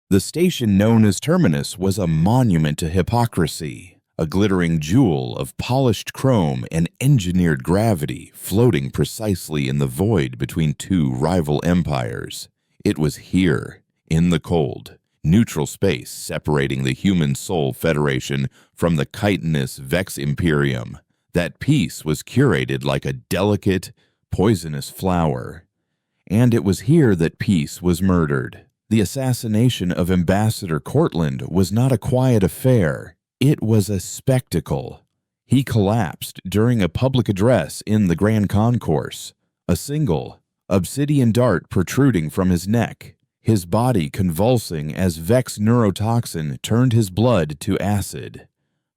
The station known as Terminus was a monument to hypocrisy, a glittering jewel of polished chrome and engineered gravity floating precisely in the void between two rival empires. It was here, in the cold, neutral space separating the Human Soul Federation from the chitinous Vex Imperium, that peace was curated like a delicate, poisonous flower. And it was here that peace was murdered. The assassination of Ambassador Cortland was not a quiet affair. It was a spectacle. He collapsed during a public address in the Grand Concourse, a single, obsidian dart protruding from his neck, his body convulsing as Vex neurotoxin turned his blood to acid.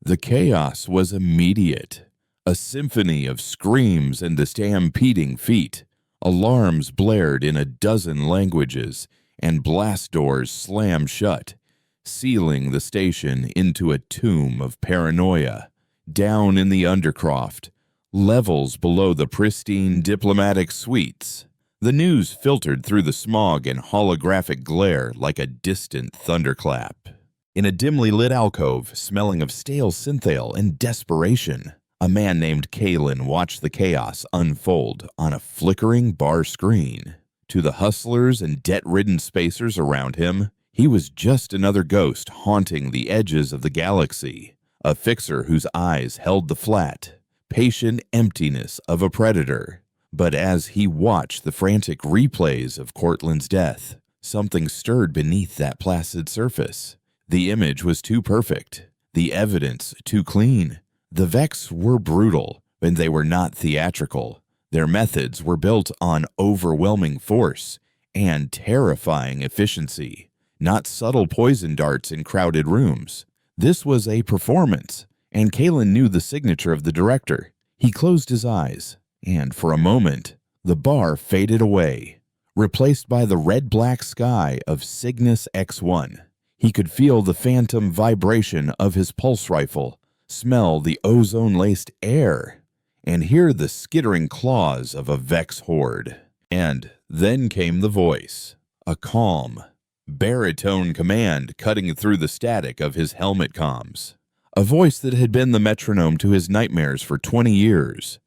The chaos was immediate. A symphony of screams and the stampeding feet. Alarms blared in a dozen languages, and blast doors slammed shut, sealing the station into a tomb of paranoia. Down in the Undercroft, levels below the pristine diplomatic suites, the news filtered through the smog and holographic glare like a distant thunderclap. In a dimly lit alcove, smelling of stale synthale and desperation, a man named Kalen watched the chaos unfold on a flickering bar screen. To the hustlers and debt-ridden spacers around him, he was just another ghost haunting the edges of the galaxy, a fixer whose eyes held the flat, patient emptiness of a predator. But as he watched the frantic replays of Cortland's death, something stirred beneath that placid surface. The image was too perfect, the evidence too clean. The Vex were brutal, and they were not theatrical. Their methods were built on overwhelming force and terrifying efficiency, not subtle poison darts in crowded rooms. This was a performance, and Kalen knew the signature of the director. He closed his eyes, and for a moment, the bar faded away, replaced by the red-black sky of Cygnus X1. He could feel the phantom vibration of his pulse rifle, smell the ozone-laced air, and hear the skittering claws of a Vex horde. And then came the voice, a calm, baritone command cutting through the static of his helmet comms. A voice that had been the metronome to his nightmares for 20 years.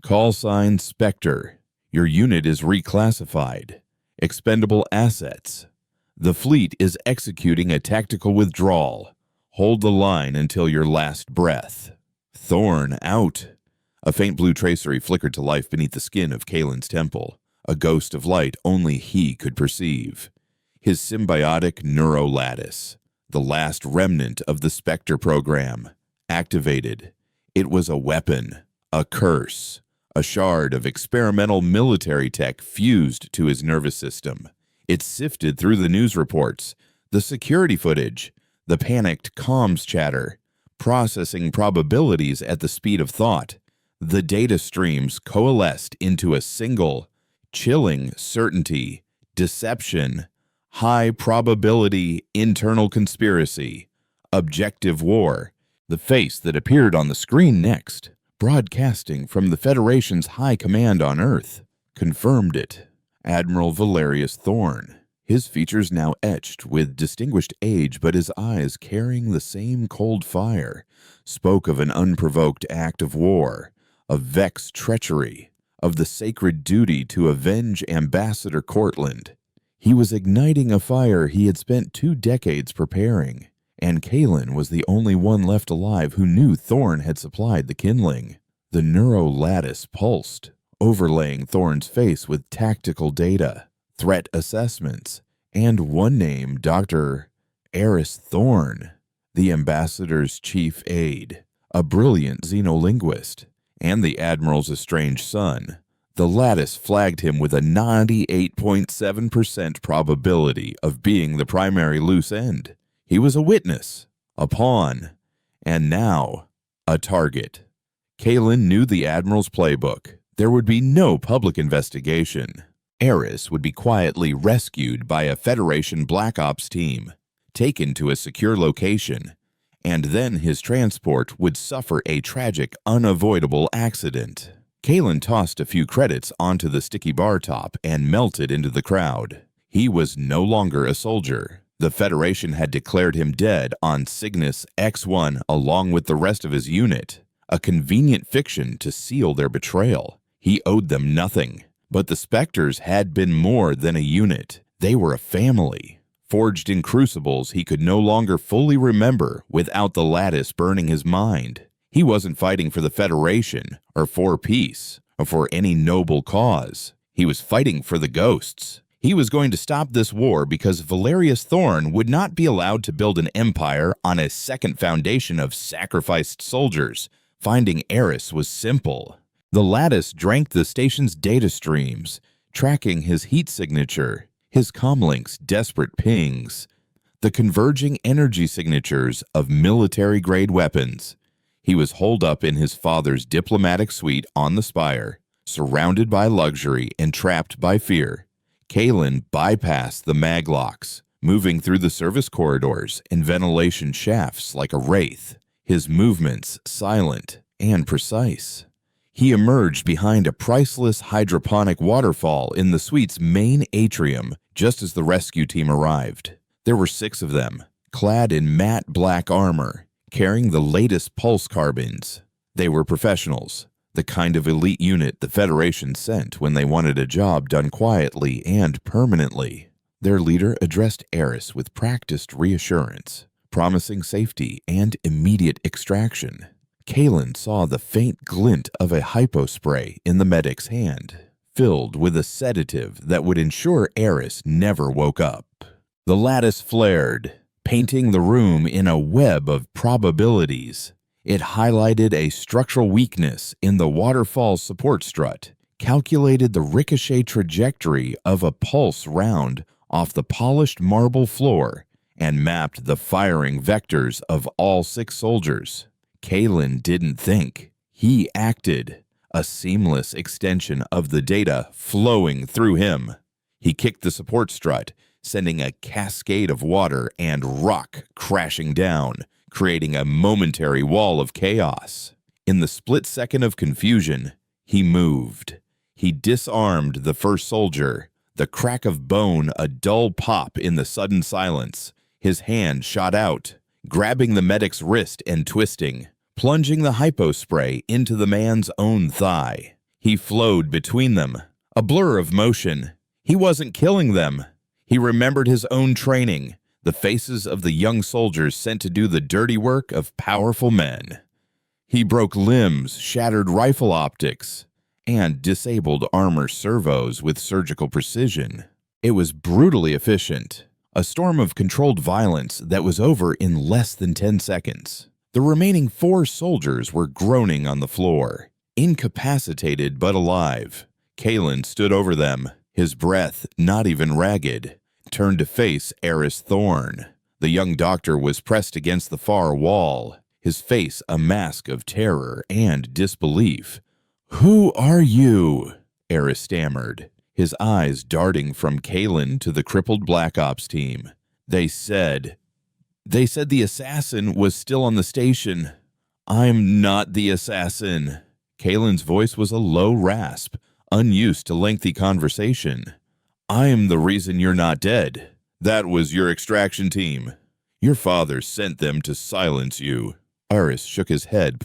Call sign Spectre. Your unit is reclassified. Expendable assets. The fleet is executing a tactical withdrawal. Hold the line until your last breath. Thorn out. A faint blue tracery flickered to life beneath the skin of Kalen's temple, a ghost of light only he could perceive. His symbiotic neurolattice, the last remnant of the Spectre program, activated. It was a weapon, a curse, a shard of experimental military tech fused to his nervous system. It sifted through the news reports, the security footage, the panicked comms chatter, processing probabilities at the speed of thought. The data streams coalesced into a single, chilling certainty, deception, high probability internal conspiracy, objective war. The face that appeared on the screen next, broadcasting from the Federation's high command on Earth, confirmed it. Admiral Valerius Thorn, his features now etched with distinguished age but his eyes carrying the same cold fire, spoke of an unprovoked act of war, of Vex treachery, of the sacred duty to avenge Ambassador Cortland. He was igniting a fire he had spent 2 decades preparing, and Kalen was the only one left alive who knew Thorn had supplied the kindling. The neurolattice pulsed, overlaying Thorn's face with tactical data, threat assessments, and one name, Dr. Eris Thorn, the ambassador's chief aide, a brilliant xenolinguist, and the admiral's estranged son. The lattice flagged him with a 98.7% probability of being the primary loose end. He was a witness, a pawn, and now a target. Kalen knew the admiral's playbook. There would be no public investigation. Eris would be quietly rescued by a Federation Black Ops team, taken to a secure location, and then his transport would suffer a tragic, unavoidable accident. Kalen tossed a few credits onto the sticky bar top and melted into the crowd. He was no longer a soldier. The Federation had declared him dead on Cygnus X1 along with the rest of his unit, a convenient fiction to seal their betrayal. He owed them nothing, but the Spectres had been more than a unit. They were a family, forged in crucibles he could no longer fully remember without the lattice burning his mind. He wasn't fighting for the Federation or for peace or for any noble cause. He was fighting for the ghosts. He was going to stop this war because Valerius Thorn would not be allowed to build an empire on a second foundation of sacrificed soldiers. Finding Eris was simple. The lattice drank the station's data streams, tracking his heat signature, his comlink's desperate pings, the converging energy signatures of military-grade weapons. He was holed up in his father's diplomatic suite on the Spire, surrounded by luxury and trapped by fear. Kalen bypassed the maglocks, moving through the service corridors and ventilation shafts like a wraith, his movements silent and precise. He emerged behind a priceless hydroponic waterfall in the suite's main atrium just as the rescue team arrived. There were 6 of them, clad in matte black armor, carrying the latest pulse carbines. They were professionals, the kind of elite unit the Federation sent when they wanted a job done quietly and permanently. Their leader addressed Eris with practiced reassurance, promising safety and immediate extraction. Kalen saw the faint glint of a hypospray in the medic's hand, filled with a sedative that would ensure Eris never woke up. The lattice flared, painting the room in a web of probabilities. It highlighted a structural weakness in the waterfall's support strut, calculated the ricochet trajectory of a pulse round off the polished marble floor, and mapped the firing vectors of all 6 soldiers. Kalen didn't think. He acted, a seamless extension of the data flowing through him. He kicked the support strut, sending a cascade of water and rock crashing down, creating a momentary wall of chaos. In the split second of confusion, he moved. He disarmed the first soldier, the crack of bone a dull pop in the sudden silence. His hand shot out, grabbing the medic's wrist and twisting, plunging the hypospray into the man's own thigh. He flowed between them, a blur of motion. He wasn't killing them. He remembered his own training, the faces of the young soldiers sent to do the dirty work of powerful men. He broke limbs, shattered rifle optics, and disabled armor servos with surgical precision. It was brutally efficient, a storm of controlled violence that was over in less than 10 seconds. The remaining 4 soldiers were groaning on the floor, incapacitated but alive. Kalen stood over them, his breath not even ragged, turned to face Eris Thorn. The young doctor was pressed against the far wall, his face a mask of terror and disbelief. "Who are you?" Eris stammered, his eyes darting from Kalen to the crippled Black Ops team. They said the assassin was still on the station. "I'm not the assassin." Kalen's voice was a low rasp, unused to lengthy conversation. "I'm the reason you're not dead. That was your extraction team. Your father sent them to silence you." Eris shook his head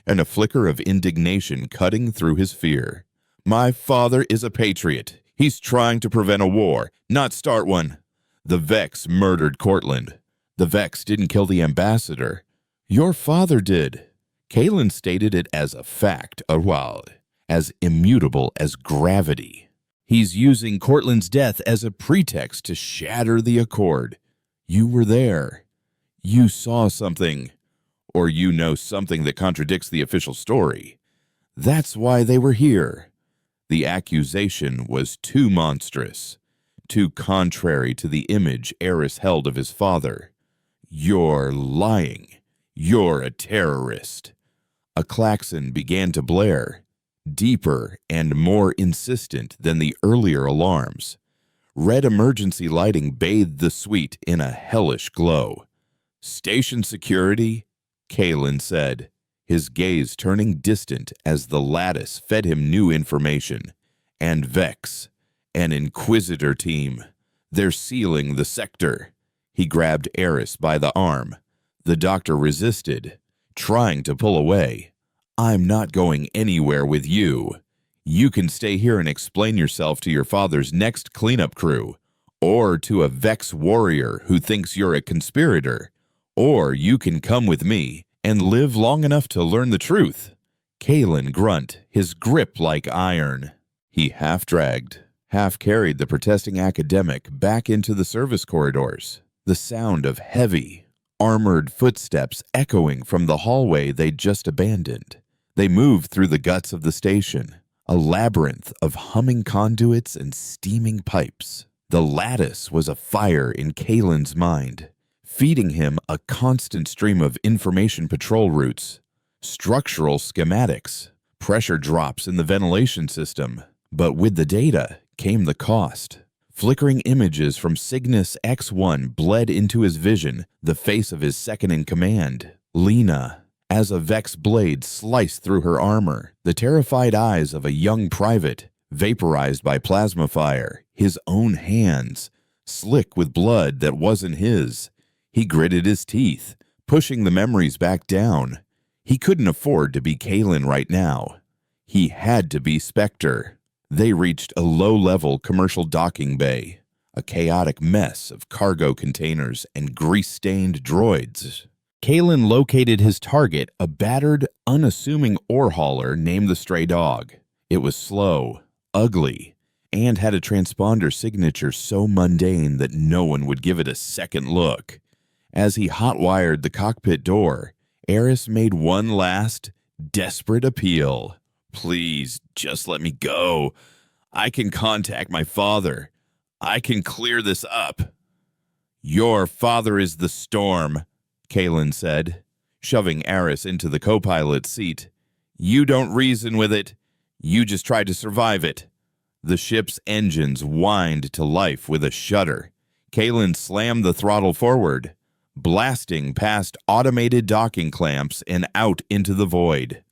and a flicker of indignation cutting through his fear. "My father is a patriot. He's trying to prevent a war, not start one. The Vex murdered Cortland. The Vex didn't kill the ambassador. Your father did." Kalen stated it as a fact, as immutable as gravity. "He's using Cortland's death as a pretext to shatter the accord. You were there. You saw something. Or you know something that contradicts the official story. That's why they were here." The accusation was too monstrous, too contrary to the image Eris held of his father. "You're lying. You're a terrorist." A klaxon began to blare, deeper and more insistent than the earlier alarms. Red emergency lighting bathed the suite in a hellish glow. "Station security?" Kalen said, his gaze turning distant as the lattice fed him new information. "And Vex, an Inquisitor team. They're sealing the sector." He grabbed Eris by the arm. The doctor resisted, trying to pull away. "I'm not going anywhere with you. You can stay here and explain yourself to your father's next cleanup crew, or to a Vex warrior who thinks you're a conspirator, or you can come with me and live long enough to learn the truth." Kalen grunt, his grip like iron. He half-dragged, half-carried the protesting academic back into the service corridors, the sound of heavy, armored footsteps echoing from the hallway they'd just abandoned. They moved through the guts of the station, a labyrinth of humming conduits and steaming pipes. The lattice was afire in Kalen's mind, feeding him a constant stream of information patrol routes, structural schematics, pressure drops in the ventilation system. But with the data came the cost. Flickering images from Cygnus X1 bled into his vision, the face of his second-in-command, Lena. As a Vex blade sliced through her armor, the terrified eyes of a young private, vaporized by plasma fire, his own hands, slick with blood that wasn't his. He gritted his teeth, pushing the memories back down. He couldn't afford to be Kalen right now. He had to be Spectre. They reached a low-level commercial docking bay, a chaotic mess of cargo containers and grease-stained droids. Kalen located his target, a battered, unassuming ore hauler named the Stray Dog. It was slow, ugly, and had a transponder signature so mundane that no one would give it a second look. As he hot-wired the cockpit door, Eris made one last, desperate appeal. "Please, just let me go. I can contact my father. I can clear this up." "Your father is the storm," Kalen said, shoving Eris into the co-pilot's seat. "You don't reason with it. You just try to survive it." The ship's engines whined to life with a shudder. Kalen slammed the throttle forward, blasting past automated docking clamps and out into the void.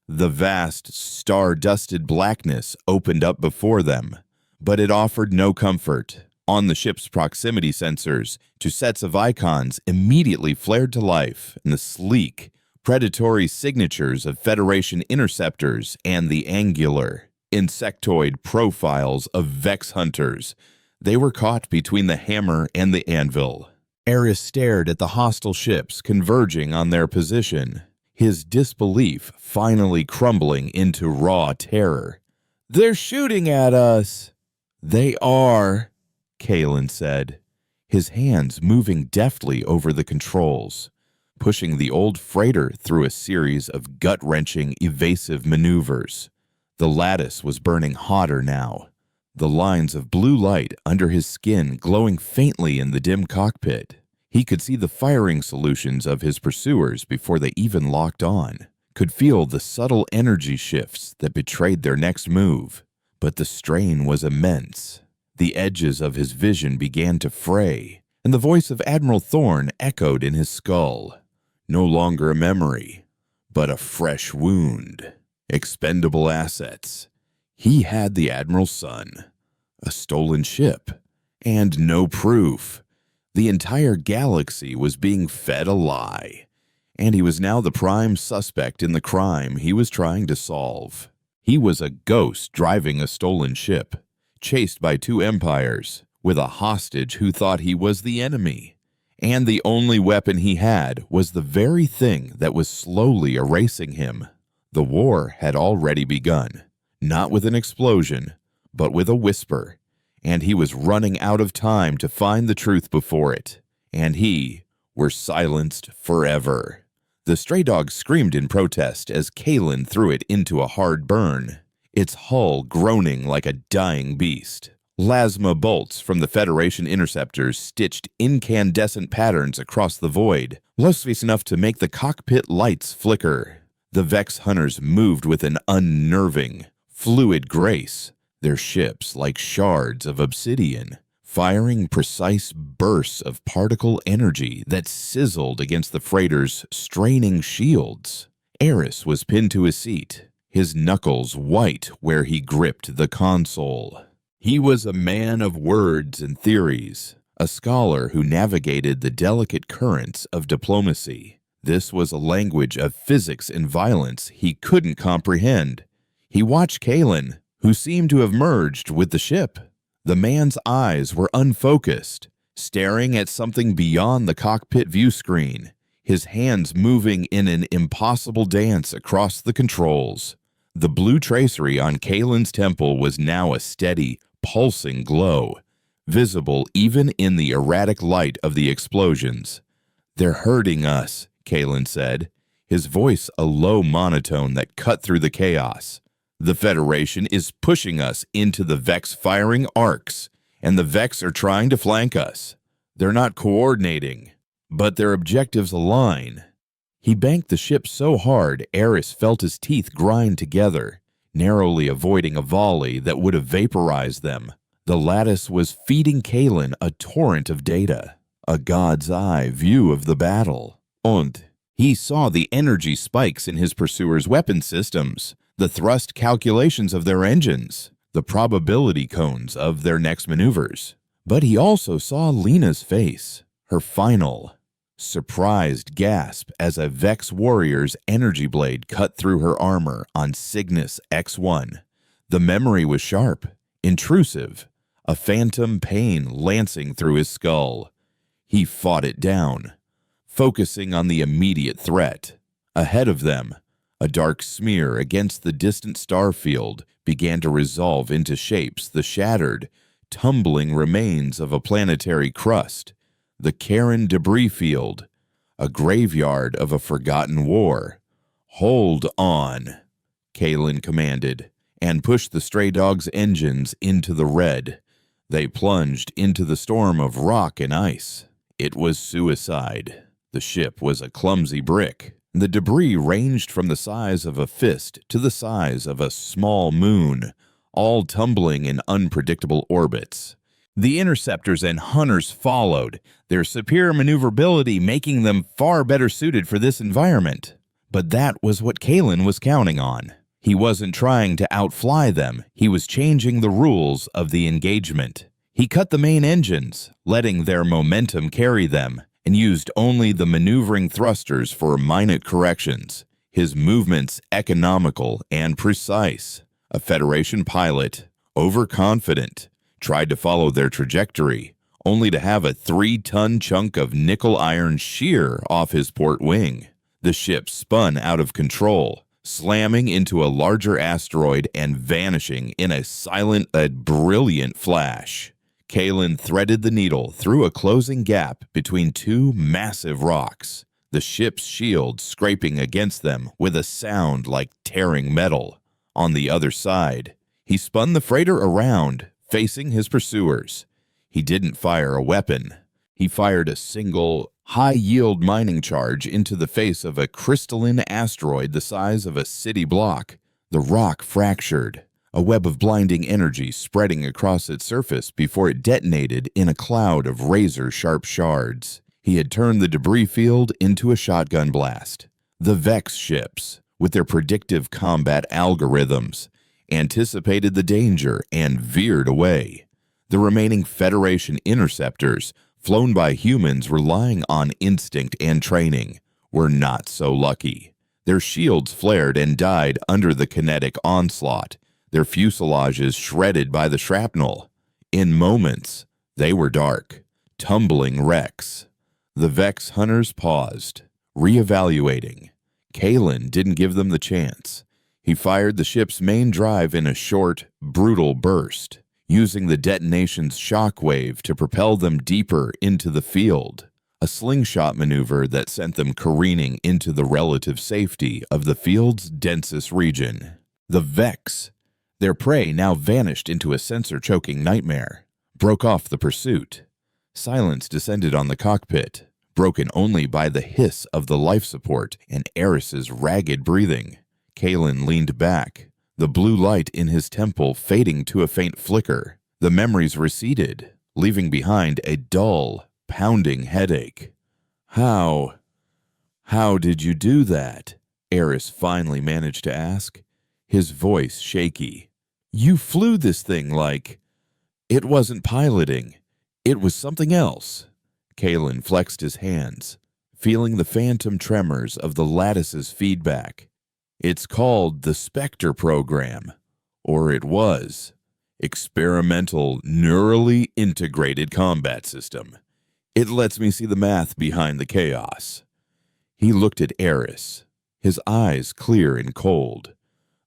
The vast, star-dusted blackness opened up before them, but it offered no comfort. On the ship's proximity sensors, two sets of icons immediately flared to life in the sleek, predatory signatures of Federation interceptors and the angular, insectoid profiles of Vex hunters. They were caught between the hammer and the anvil. Eris stared at the hostile ships converging on their position, his disbelief finally crumbling into raw terror. "They're shooting at us." "They are," Kalen said, his hands moving deftly over the controls, pushing the old freighter through a series of gut-wrenching, evasive maneuvers. The lattice was burning hotter now, the lines of blue light under his skin glowing faintly in the dim cockpit. He could see the firing solutions of his pursuers before they even locked on, could feel the subtle energy shifts that betrayed their next move. But the strain was immense. The edges of his vision began to fray, and the voice of Admiral Thorne echoed in his skull. No longer a memory, but a fresh wound. Expendable assets. He had the Admiral's son, a stolen ship, and no proof. The entire galaxy was being fed a lie, and he was now the prime suspect in the crime he was trying to solve. He was a ghost driving a stolen ship, chased by two empires, with a hostage who thought he was the enemy. And the only weapon he had was the very thing that was slowly erasing him. The war had already begun, not with an explosion, but with a whisper. And he was running out of time to find the truth before it, and he were silenced forever. The stray dog screamed in protest as Kalen threw it into a hard burn, its hull groaning like a dying beast. Plasma bolts from the Federation interceptors stitched incandescent patterns across the void, low space enough to make the cockpit lights flicker. The Vex hunters moved with an unnerving, fluid grace, their ships like shards of obsidian, firing precise bursts of particle energy that sizzled against the freighter's straining shields. Eris was pinned to his seat, his knuckles white where he gripped the console. He was a man of words and theories, a scholar who navigated the delicate currents of diplomacy. This was a language of physics and violence he couldn't comprehend. He watched Kalen, who seemed to have merged with the ship. The man's eyes were unfocused, staring at something beyond the cockpit view screen, his hands moving in an impossible dance across the controls. The blue tracery on Kalen's temple was now a steady, pulsing glow, visible even in the erratic light of the explosions. "They're hurting us," Kalen said, his voice a low monotone that cut through the chaos. "The Federation is pushing us into the Vex firing Orcs, and the Vex are trying to flank us. They're not coordinating, but their objectives align." He banked the ship so hard Eris felt his teeth grind together, narrowly avoiding a volley that would have vaporized them. The lattice was feeding Kalen a torrent of data, a god's eye view of the battle. And he saw the energy spikes in his pursuers' weapon systems, the thrust calculations of their engines, the probability cones of their next maneuvers. But he also saw Lena's face, her final, surprised gasp as a Vex warrior's energy blade cut through her armor on Cygnus X1. The memory was sharp, intrusive, a phantom pain lancing through his skull. He fought it down, focusing on the immediate threat. Ahead of them, a dark smear against the distant star field began to resolve into shapes the shattered, tumbling remains of a planetary crust, the Karen debris field, a graveyard of a forgotten war. "Hold on," Kalen commanded, and pushed the stray dog's engines into the red. They plunged into the storm of rock and ice. It was suicide. The ship was a clumsy brick. The debris ranged from the size of a fist to the size of a small moon, all tumbling in unpredictable orbits. The interceptors and hunters followed, their superior maneuverability making them far better suited for this environment. But that was what Kalen was counting on. He wasn't trying to outfly them, he was changing the rules of the engagement. He cut the main engines, letting their momentum carry them, and used only the maneuvering thrusters for minute corrections, his movements economical and precise. A Federation pilot, overconfident, tried to follow their trajectory, only to have a 3-ton chunk of nickel iron shear off his port wing. The ship spun out of control, slamming into a larger asteroid and vanishing in a silent but brilliant flash. Kalen threaded the needle through a closing gap between two massive rocks, the ship's shield scraping against them with a sound like tearing metal. On the other side, he spun the freighter around, facing his pursuers. He didn't fire a weapon. He fired a single, high-yield mining charge into the face of a crystalline asteroid the size of a city block. The rock fractured, a web of blinding energy spreading across its surface before it detonated in a cloud of razor-sharp shards. He had turned the debris field into a shotgun blast. The Vex ships, with their predictive combat algorithms, anticipated the danger and veered away. The remaining Federation interceptors, flown by humans relying on instinct and training, were not so lucky. Their shields flared and died under the kinetic onslaught, their fuselages shredded by the shrapnel. In moments, they were dark, tumbling wrecks. The Vex hunters paused, reevaluating. Kalen didn't give them the chance. He fired the ship's main drive in a short, brutal burst, using the detonation's shockwave to propel them deeper into the field, a slingshot maneuver that sent them careening into the relative safety of the field's densest region. The Vex, their prey now vanished into a sensor-choking nightmare, broke off the pursuit. Silence descended on the cockpit, broken only by the hiss of the life support and Eris's ragged breathing. Kalen leaned back, the blue light in his temple fading to a faint flicker. The memories receded, leaving behind a dull, pounding headache. How did you do that?" Eris finally managed to ask, his voice shaky. "You flew this thing like..." "It wasn't piloting. It was something else. Kalen flexed his hands, feeling the phantom tremors of the lattice's feedback. It's called the Spectre program, or it was. Experimental Neurally Integrated Combat System. It lets me see the math behind the chaos. He looked at Eris, his eyes clear and cold.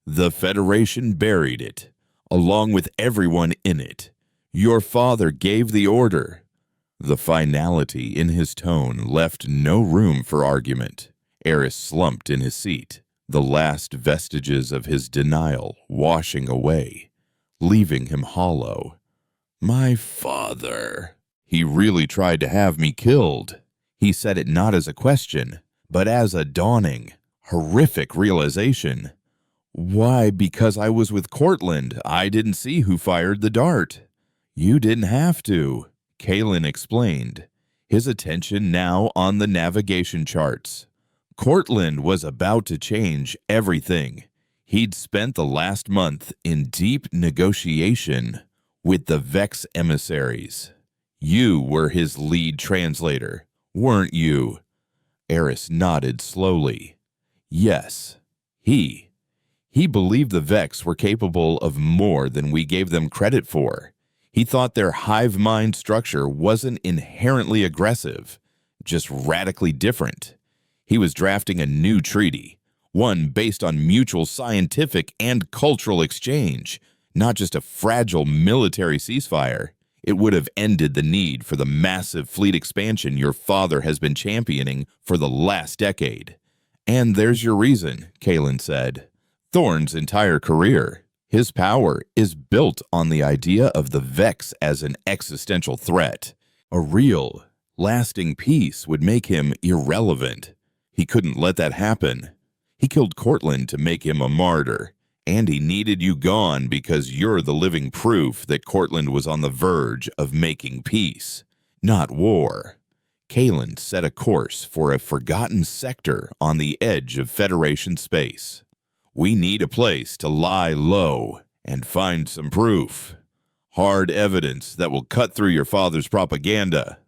The Federation buried it, along with everyone in it. Your father gave the order. The finality in his tone left no room for argument. Eris slumped in his seat, the last vestiges of his denial washing away, leaving him hollow. My father. He really tried to have me killed. He said it not as a question, but as a dawning, horrific realization. Why, because I was with Cortland, I didn't see who fired the dart. You didn't have to, Kalen explained, his attention now on the navigation charts. Cortland was about to change everything. He'd spent the last month in deep negotiation with the Vex emissaries. You were his lead translator, weren't you? Eris nodded slowly. Yes, he believed the Vex were capable of more than we gave them credit for. He thought their hive mind structure wasn't inherently aggressive, just radically different. He was drafting a new treaty, one based on mutual scientific and cultural exchange, not just a fragile military ceasefire. It would have ended the need for the massive fleet expansion your father has been championing for the last decade. And there's your reason, Kalen said. Thorn's entire career, his power, is built on the idea of the Vex as an existential threat. A real, lasting peace would make him irrelevant. He couldn't let that happen. He killed Cortland to make him a martyr, and he needed you gone because you're the living proof that Cortland was on the verge of making peace, not war. Kalen set a course for a forgotten sector on the edge of Federation space. We need a place to lie low and find some proof. Hard evidence that will cut through your father's propaganda.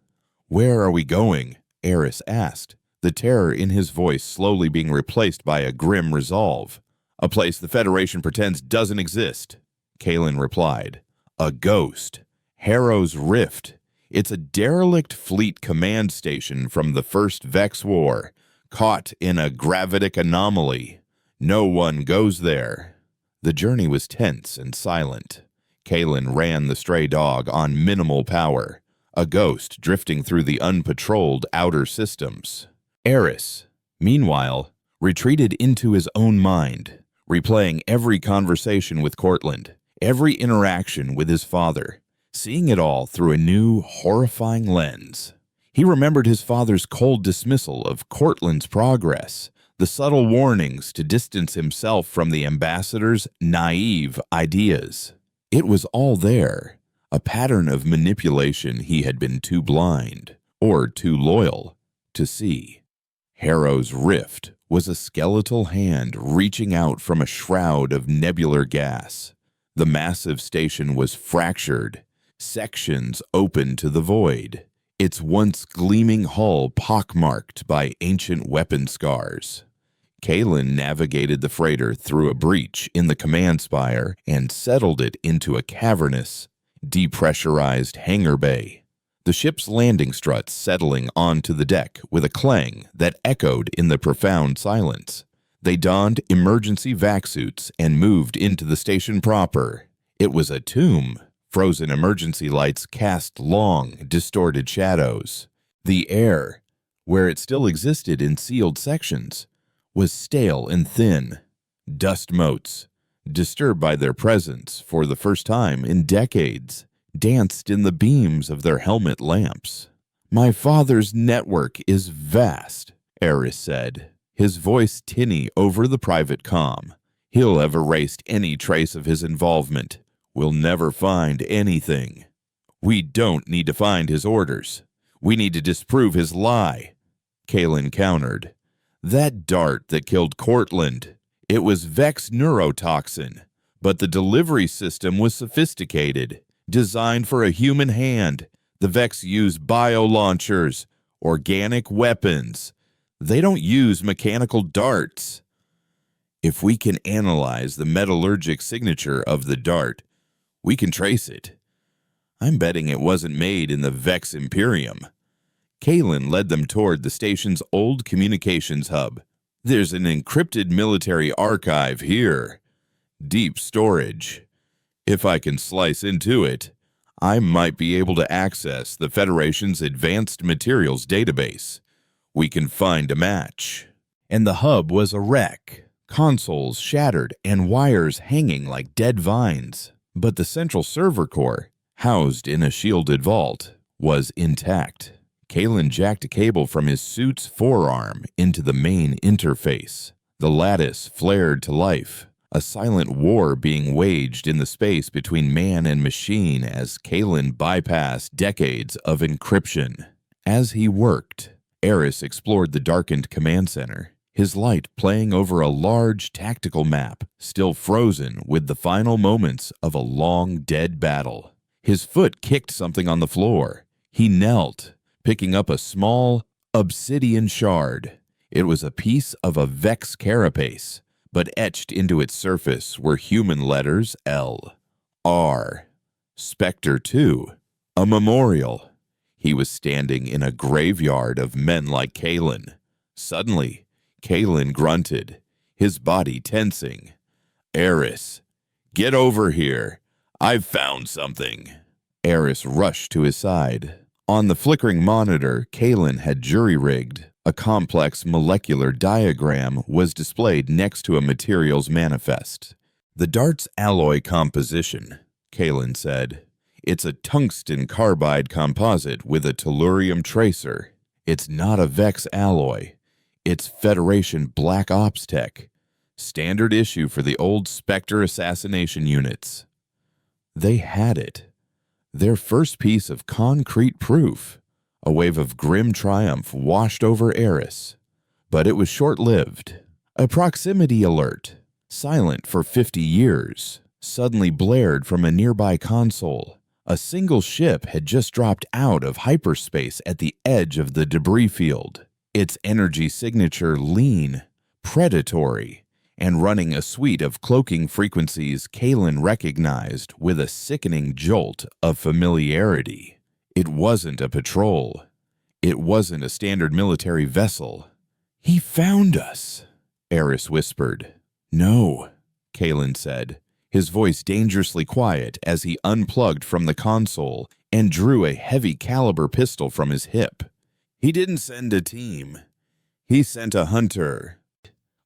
Where are we going? Eris asked, the terror in his voice slowly being replaced by a grim resolve. A place the Federation pretends doesn't exist, Kalen replied. A ghost. Harrow's Rift. It's a derelict fleet command station from the First Vex War, caught in a gravitic anomaly. No one goes there. The journey was tense and silent. Kalen ran the stray dog on minimal power, a ghost drifting through the unpatrolled outer systems. Eris, meanwhile, retreated into his own mind, replaying every conversation with Cortland, every interaction with his father, seeing it all through a new, horrifying lens. He remembered his father's cold dismissal of Cortland's progress, the subtle warnings to distance himself from the ambassador's naive ideas. It was all there, a pattern of manipulation he had been too blind, or too loyal, to see. Harrow's Rift was a skeletal hand reaching out from a shroud of nebular gas. The massive station was fractured, sections open to the void, its once gleaming hull pockmarked by ancient weapon scars. Kalen navigated the freighter through a breach in the command spire and settled it into a cavernous, depressurized hangar bay. The ship's landing struts settling onto the deck with a clang that echoed in the profound silence. They donned emergency vac suits and moved into the station proper. It was a tomb. Frozen emergency lights cast long, distorted shadows. The air, where it still existed in sealed sections, was stale and thin. Dust motes, disturbed by their presence for the first time in decades, danced in the beams of their helmet lamps. My father's network is vast, Eris said, his voice tinny over the private comm. He'll have erased any trace of his involvement. We'll never find anything. We don't need to find his orders. We need to disprove his lie, Kalen countered. That dart that killed Cortland, it was Vex neurotoxin, but the delivery system was sophisticated, designed for a human hand, The Vex use bio-launchers, organic weapons. They don't use mechanical darts. If we can analyze the metallurgic signature of the dart, we can trace it. I'm betting it wasn't made in the Vex Imperium. Kalen led them toward the station's old communications hub. There's an encrypted military archive here. Deep storage. If I can slice into it, I might be able to access the Federation's advanced materials database. We can find a match. And the hub was a wreck. Consoles shattered and wires hanging like dead vines. But the central server core, housed in a shielded vault, was intact. Kalen jacked a cable from his suit's forearm into the main interface. The lattice flared to life, a silent war being waged in the space between man and machine as Kalen bypassed decades of encryption. As he worked, Eris explored the darkened command center, his light playing over a large tactical map, still frozen with the final moments of a long dead battle. His foot kicked something on the floor. He knelt, picking up a small obsidian shard. It was a piece of a Vex carapace, but etched into its surface were human letters L, R, Spectre 2, a memorial. He was standing in a graveyard of men like Kalen. Suddenly, Kalen grunted, his body tensing. Eris, get over here. I've found something. Eris rushed to his side. On the flickering monitor Kalen had jury-rigged, a complex molecular diagram was displayed next to a materials manifest. The dart's alloy composition, Kalen said. It's a tungsten carbide composite with a tellurium tracer. It's not a Vex alloy. It's Federation Black Ops tech. Standard issue for the old Spectre assassination units. They had it. Their first piece of concrete proof. A wave of grim triumph washed over Eris. But it was short-lived. A proximity alert, silent for 50 years, suddenly blared from a nearby console. A single ship had just dropped out of hyperspace at the edge of the debris field, its energy signature lean, predatory, and running a suite of cloaking frequencies Kalen recognized with a sickening jolt of familiarity. It wasn't a patrol. It wasn't a standard military vessel. He found us, Eris whispered. No, Kalen said, his voice dangerously quiet as he unplugged from the console and drew a heavy-caliber pistol from his hip. He didn't send a team. He sent a hunter.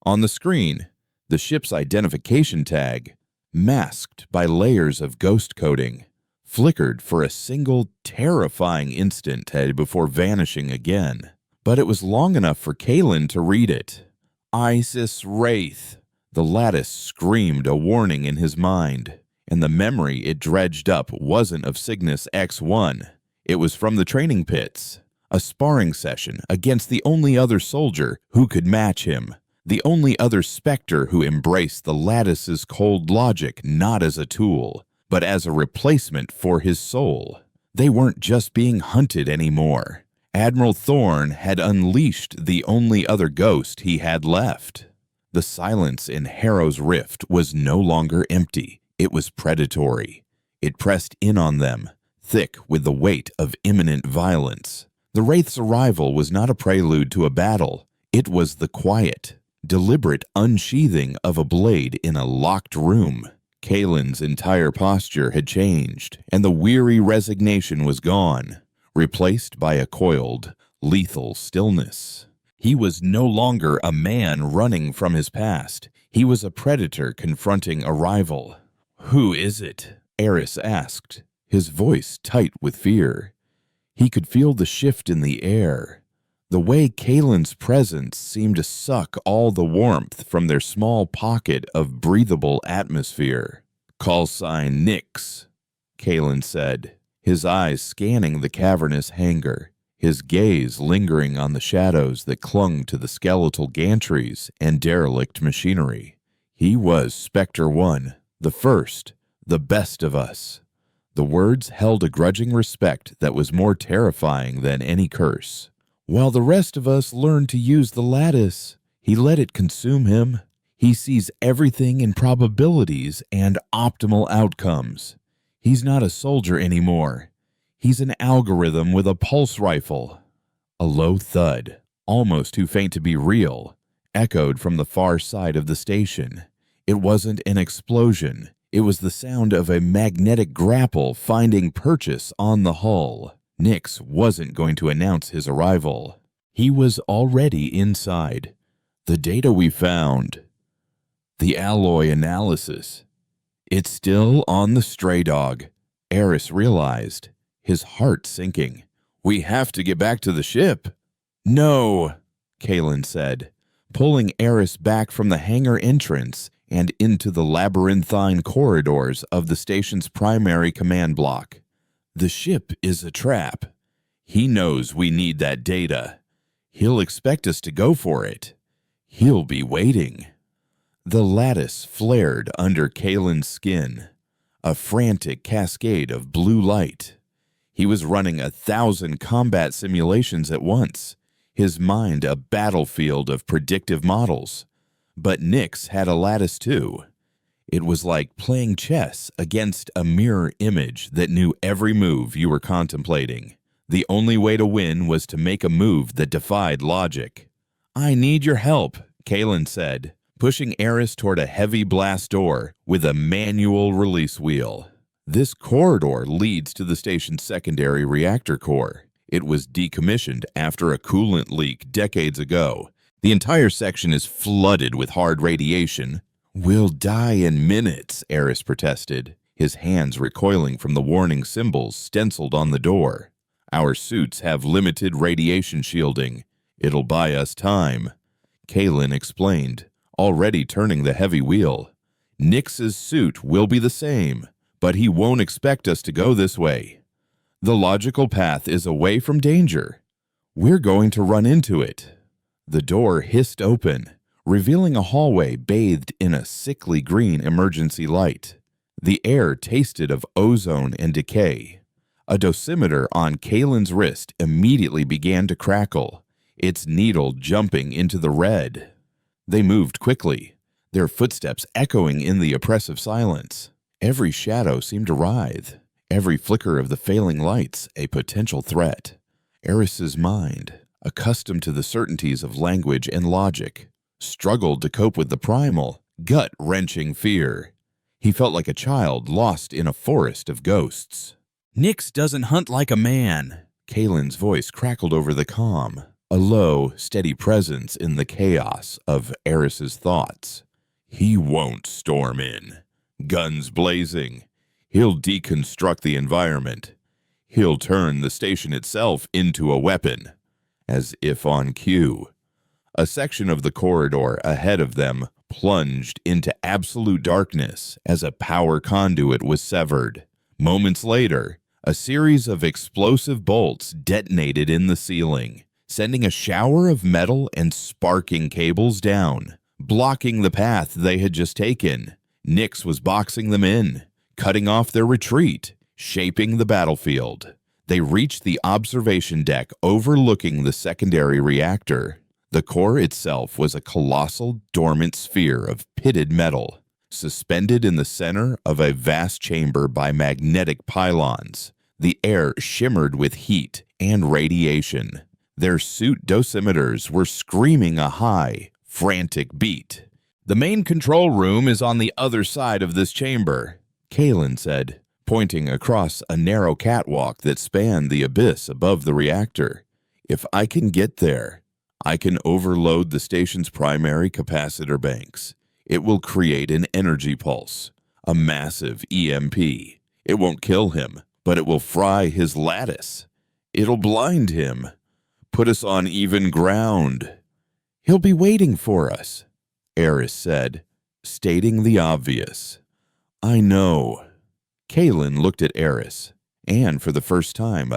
On the screen, the ship's identification tag, masked by layers of ghost coding, flickered for a single terrifying instant before vanishing again. But it was long enough for Kalen to read it. Isis Wraith. The lattice screamed a warning in his mind, and the memory it dredged up wasn't of Cygnus X1. It was from the training pits, a sparring session against the only other soldier who could match him, the only other Spectre who embraced the lattice's cold logic not as a tool, but as a replacement for his soul. They weren't just being hunted anymore. Admiral Thorne had unleashed the only other ghost he had left. The silence in Harrow's Rift was no longer empty. It was predatory. It pressed in on them, thick with the weight of imminent violence. The Wraith's arrival was not a prelude to a battle. It was the quiet, deliberate unsheathing of a blade in a locked room. Kalen's entire posture had changed, and the weary resignation was gone, replaced by a coiled, lethal stillness. He was no longer a man running from his past. He was a predator confronting a rival. "Who is it?" Eris asked, his voice tight with fear. He could feel the shift in the air, the way Kalen's presence seemed to suck all the warmth from their small pocket of breathable atmosphere. "Call sign Nyx," Kalen said, his eyes scanning the cavernous hangar, his gaze lingering on the shadows that clung to the skeletal gantries and derelict machinery. He was Spectre 1, the first, the best of us. The words held a grudging respect that was more terrifying than any curse. While the rest of us learn to use the lattice, he let it consume him. He sees everything in probabilities and optimal outcomes. He's not a soldier anymore. He's an algorithm with a pulse rifle. A low thud, almost too faint to be real, echoed from the far side of the station. It wasn't an explosion. It was the sound of a magnetic grapple finding purchase on the hull. Nix wasn't going to announce his arrival. He was already inside. The data we found. The alloy analysis. It's still on the stray dog, Eris realized, his heart sinking. We have to get back to the ship. No, Kalen said, pulling Eris back from the hangar entrance and into the labyrinthine corridors of the station's primary command block. The ship is a trap. He knows we need that data. He'll expect us to go for it. He'll be waiting. The lattice flared under Kalen's skin, a frantic cascade of blue light. He was running 1,000 combat simulations at once, his mind a battlefield of predictive models. But Nix had a lattice too. It was like playing chess against a mirror image that knew every move you were contemplating. The only way to win was to make a move that defied logic. I need your help, Kalen said, pushing Eris toward a heavy blast door with a manual release wheel. This corridor leads to the station's secondary reactor core. It was decommissioned after a coolant leak decades ago. The entire section is flooded with hard radiation. We'll die in minutes, Eris protested, his hands recoiling from the warning symbols stenciled on the door. Our suits have limited radiation shielding. It'll buy us time, Kalen explained, already turning the heavy wheel. Nix's suit will be the same, but he won't expect us to go this way. The logical path is away from danger. We're going to run into it. The door hissed open, revealing a hallway bathed in a sickly green emergency light. The air tasted of ozone and decay. A dosimeter on Kalen's wrist immediately began to crackle, its needle jumping into the red. They moved quickly, their footsteps echoing in the oppressive silence. Every shadow seemed to writhe, every flicker of the failing lights a potential threat. Eris's mind, accustomed to the certainties of language and logic, struggled to cope with the primal, gut-wrenching fear. He felt like a child lost in a forest of ghosts. Nix doesn't hunt like a man. Kalen's voice crackled over the comm, a low, steady presence in the chaos of Eris's thoughts. He won't storm in, guns blazing. He'll deconstruct the environment. He'll turn the station itself into a weapon. As if on cue. A section of the corridor ahead of them plunged into absolute darkness as a power conduit was severed. Moments later, a series of explosive bolts detonated in the ceiling, sending a shower of metal and sparking cables down, blocking the path they had just taken. Nix was boxing them in, cutting off their retreat, shaping the battlefield. They reached the observation deck overlooking the secondary reactor. The core itself was a colossal, dormant sphere of pitted metal, suspended in the center of a vast chamber by magnetic pylons. The air shimmered with heat and radiation. Their suit dosimeters were screaming a high, frantic beat. The main control room is on the other side of this chamber, Kalen said, pointing across a narrow catwalk that spanned the abyss above the reactor. If I can get there, I can overload the station's primary capacitor banks. It will create an energy pulse, a massive EMP. It won't kill him, but it will fry his lattice. It'll blind him, put us on even ground. He'll be waiting for us, Eris said, stating the obvious. I know. Kalen looked at Eris, and for the first time,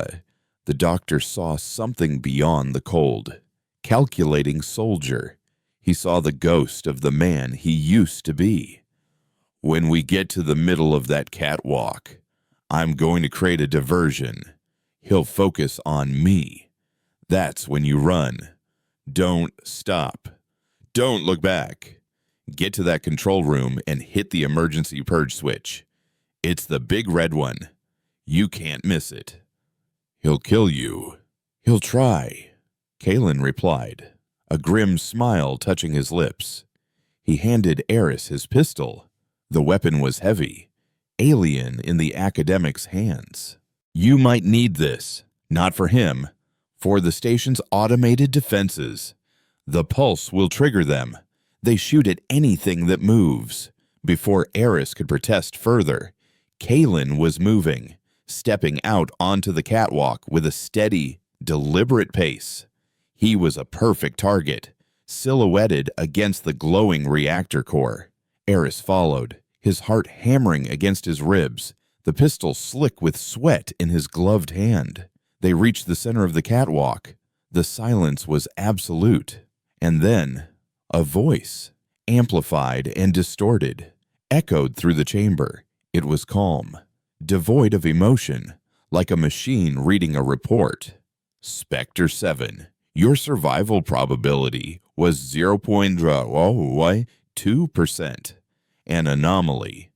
the doctor saw something beyond the cold. Calculating soldier, he saw the ghost of the man he used to be. When we get to the middle of that catwalk, I'm going to create a diversion. He'll focus on me. That's when you run. Don't stop. Don't look back. Get to that control room and hit the emergency purge switch. It's the big red one. You can't miss it. He'll kill you. He'll try, Kalen replied, a grim smile touching his lips. He handed Eris his pistol. The weapon was heavy, alien in the academic's hands. You might need this, not for him, for the station's automated defenses. The pulse will trigger them. They shoot at anything that moves. Before Eris could protest further, Kalen was moving, stepping out onto the catwalk with a steady, deliberate pace. He was a perfect target, silhouetted against the glowing reactor core. Eris followed, his heart hammering against his ribs, the pistol slick with sweat in his gloved hand. They reached the center of the catwalk. The silence was absolute. And then, a voice, amplified and distorted, echoed through the chamber. It was calm, devoid of emotion, like a machine reading a report. Spectre 7, your survival probability was 0.02%. An anomaly.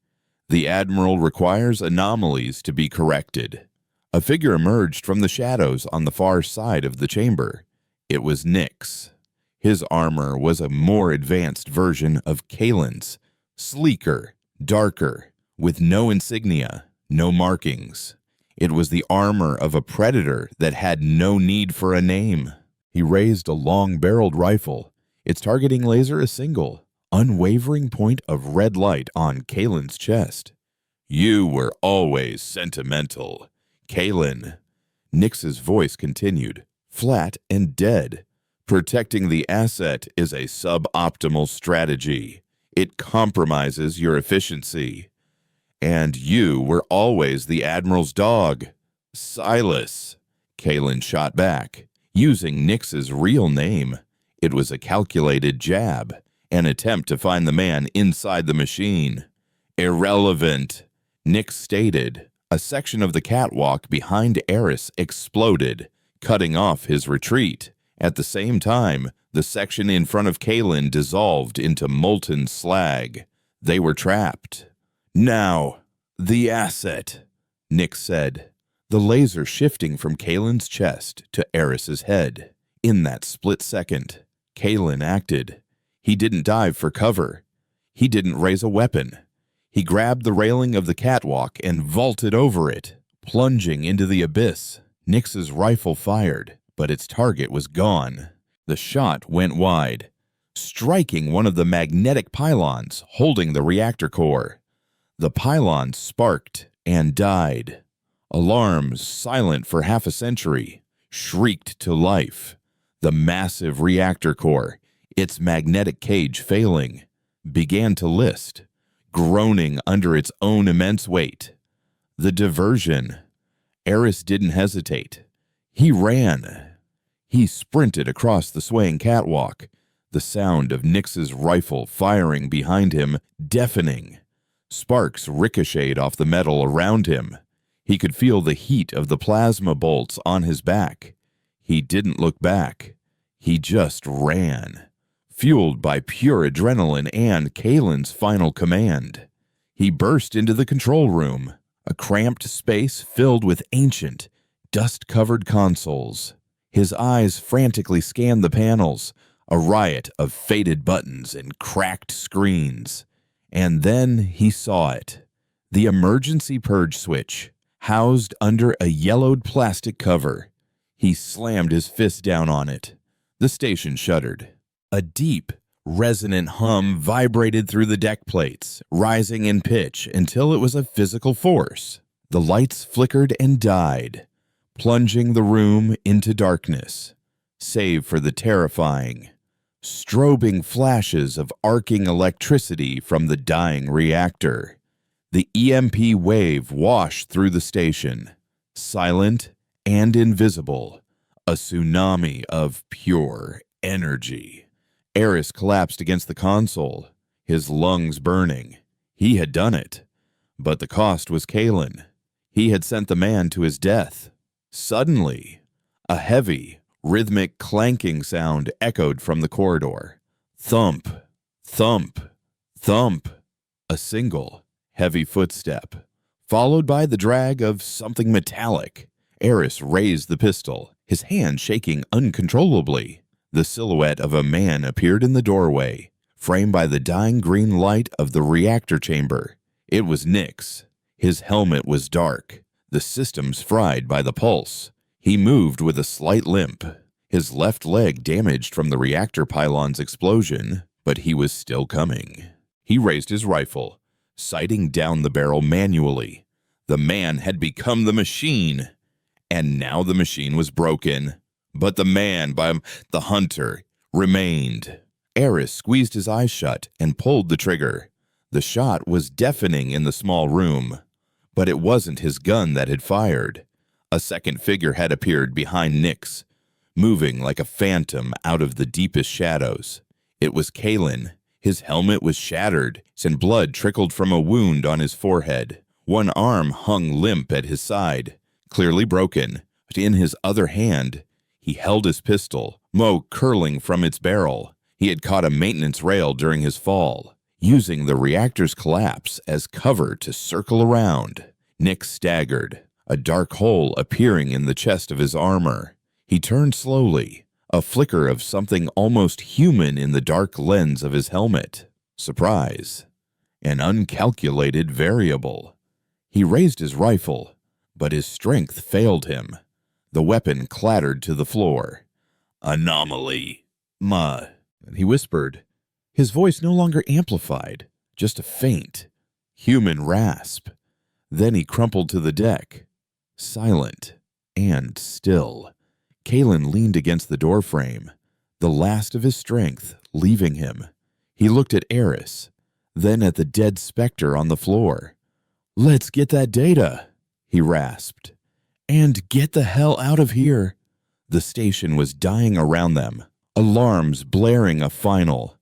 The Admiral requires anomalies to be corrected. A figure emerged from the shadows on the far side of the chamber. It was Nyx. His armor was a more advanced version of Kalen's, sleeker, darker, with no insignia, no markings. It was the armor of a predator that had no need for a name. He raised a long-barreled rifle, its targeting laser a single, unwavering point of red light on Kalen's chest. You were always sentimental, Kalen. Nyx's voice continued, flat and dead. Protecting the asset is a suboptimal strategy. It compromises your efficiency. And you were always the Admiral's dog, Silas. Kalen shot back, using Nyx's real name. It was a calculated jab, an attempt to find the man inside the machine. Irrelevant, Nyx stated. A section of the catwalk behind Eris exploded, cutting off his retreat. At the same time, the section in front of Kalen dissolved into molten slag. They were trapped. Now, the asset, Nyx said, the laser shifting from Kalen's chest to Eris's head. In that split second, Kalen acted. He didn't dive for cover. He didn't raise a weapon. He grabbed the railing of the catwalk and vaulted over it, plunging into the abyss. Nyx's rifle fired, but its target was gone. The shot went wide, striking one of the magnetic pylons holding the reactor core. The pylon sparked and died. Alarms, silent for half a century, shrieked to life. The massive reactor core, its magnetic cage failing, began to list, groaning under its own immense weight. The diversion. Eris didn't hesitate. He ran. He sprinted across the swaying catwalk, the sound of Nyx's rifle firing behind him deafening. Sparks ricocheted off the metal around him. He could feel the heat of the plasma bolts on his back. He didn't look back. He just ran, fueled by pure adrenaline and Kalen's final command. He burst into the control room, a cramped space filled with ancient, dust-covered consoles. His eyes frantically scanned the panels, a riot of faded buttons and cracked screens. And then he saw it. The emergency purge switch, housed under a yellowed plastic cover. He slammed his fist down on it. The station shuddered. A deep, resonant hum vibrated through the deck plates, rising in pitch until it was a physical force. The lights flickered and died, plunging the room into darkness, save for the terrifying, strobing flashes of arcing electricity from the dying reactor. The EMP wave washed through the station, silent and invisible, a tsunami of pure energy. Eris collapsed against the console, his lungs burning. He had done it, but the cost was Kalen. He had sent the man to his death. Suddenly, a heavy, rhythmic clanking sound echoed from the corridor. Thump, thump, thump. A single, heavy footstep, followed by the drag of something metallic. Eris raised the pistol, his hand shaking uncontrollably. The silhouette of a man appeared in the doorway, framed by the dying green light of the reactor chamber. It was Nyx. His helmet was dark, the systems fried by the pulse. He moved with a slight limp, his left leg damaged from the reactor pylon's explosion, but he was still coming. He raised his rifle, sighting down the barrel manually. The man had become the machine, and now the machine was broken. But the man, the hunter, remained. Eris squeezed his eyes shut and pulled the trigger. The shot was deafening in the small room, but it wasn't his gun that had fired. A second figure had appeared behind Nyx, moving like a phantom out of the deepest shadows. It was Kalen. His helmet was shattered, and blood trickled from a wound on his forehead. One arm hung limp at his side, clearly broken, but in his other hand, he held his pistol, smoke curling from its barrel. He had caught a maintenance rail during his fall, using the reactor's collapse as cover to circle around. Nyx staggered, a dark hole appearing in the chest of his armor. He turned slowly, a flicker of something almost human in the dark lens of his helmet. Surprise. An uncalculated variable. He raised his rifle, but his strength failed him. The weapon clattered to the floor. Anomaly. He whispered, his voice no longer amplified, just a faint, human rasp. Then he crumpled to the deck, silent and still. Kalen leaned against the doorframe, the last of his strength leaving him. He looked at Eris, then at the dead Spectre on the floor. "Let's get that data," he rasped. "And get the hell out of here." The station was dying around them, alarms blaring a final,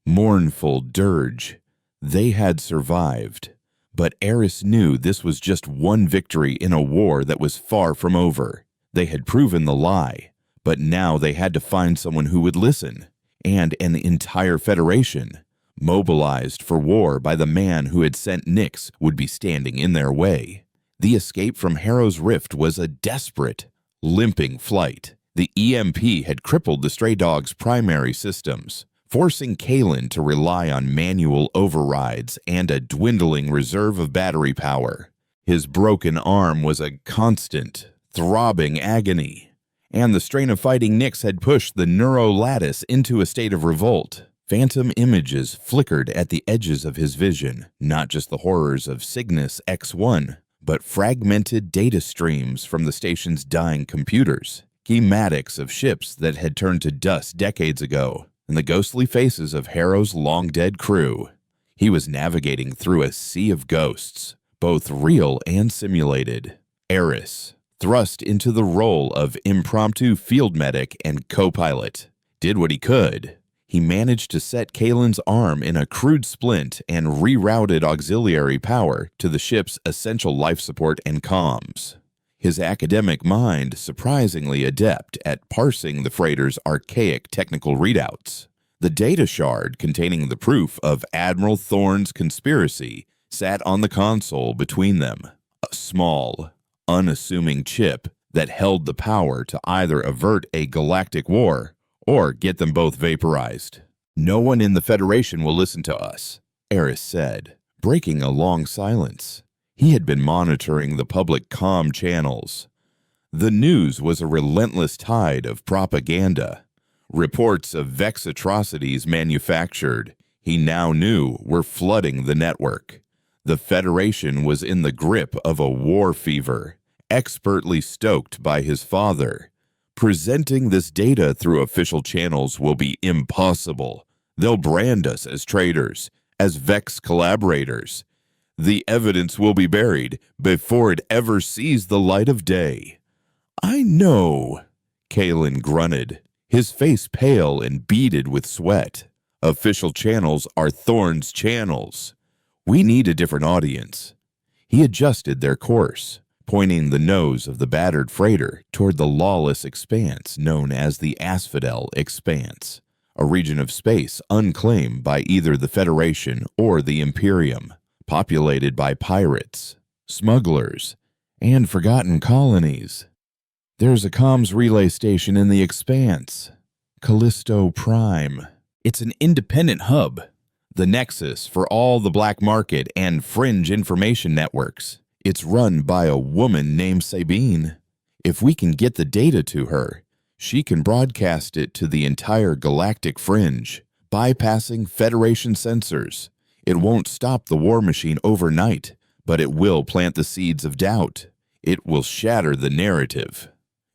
mournful dirge. They had survived, but Eris knew this was just one victory in a war that was far from over. They had proven the lie, but now they had to find someone who would listen, and an entire federation, mobilized for war by the man who had sent Nyx, would be standing in their way. The escape from Harrow's Rift was a desperate, limping flight. The EMP had crippled the stray dog's primary systems, forcing Kalen to rely on manual overrides and a dwindling reserve of battery power. His broken arm was a constant, throbbing agony, and the strain of fighting Nyx had pushed the neurolattice into a state of revolt. Phantom images flickered at the edges of his vision, not just the horrors of Cygnus X1, but fragmented data streams from the station's dying computers, schematics of ships that had turned to dust decades ago, and the ghostly faces of Harrow's long-dead crew. He was navigating through a sea of ghosts, both real and simulated. Eris, thrust into the role of impromptu field medic and co-pilot, did what he could. He managed to set Kalen's arm in a crude splint and rerouted auxiliary power to the ship's essential life support and comms. His academic mind surprisingly adept at parsing the freighter's archaic technical readouts. The data shard containing the proof of Admiral Thorne's conspiracy sat on the console between them, a small, unassuming chip that held the power to either avert a galactic war or get them both vaporized. "No one in the Federation will listen to us," Eris said, breaking a long silence. He had been monitoring the public comm channels. The news was a relentless tide of propaganda. Reports of Vex atrocities manufactured, he now knew, were flooding the network. The Federation was in the grip of a war fever, expertly stoked by his father. Presenting this data through official channels will be impossible. They'll brand us as traitors, as Vex collaborators. The evidence will be buried before it ever sees the light of day. "I know," Kalen grunted, his face pale and beaded with sweat. "Official channels are Thorne's channels. We need a different audience." He adjusted their course, pointing the nose of the battered freighter toward the lawless expanse known as the Asphodel Expanse, a region of space unclaimed by either the Federation or the Imperium, populated by pirates, smugglers, and forgotten colonies. There's a comms relay station in the Expanse, Callisto Prime. It's an independent hub, the nexus for all the black market and fringe information networks. It's run by a woman named Sabine. If we can get the data to her, she can broadcast it to the entire galactic fringe, bypassing Federation sensors. It won't stop the war machine overnight, but it will plant the seeds of doubt. It will shatter the narrative.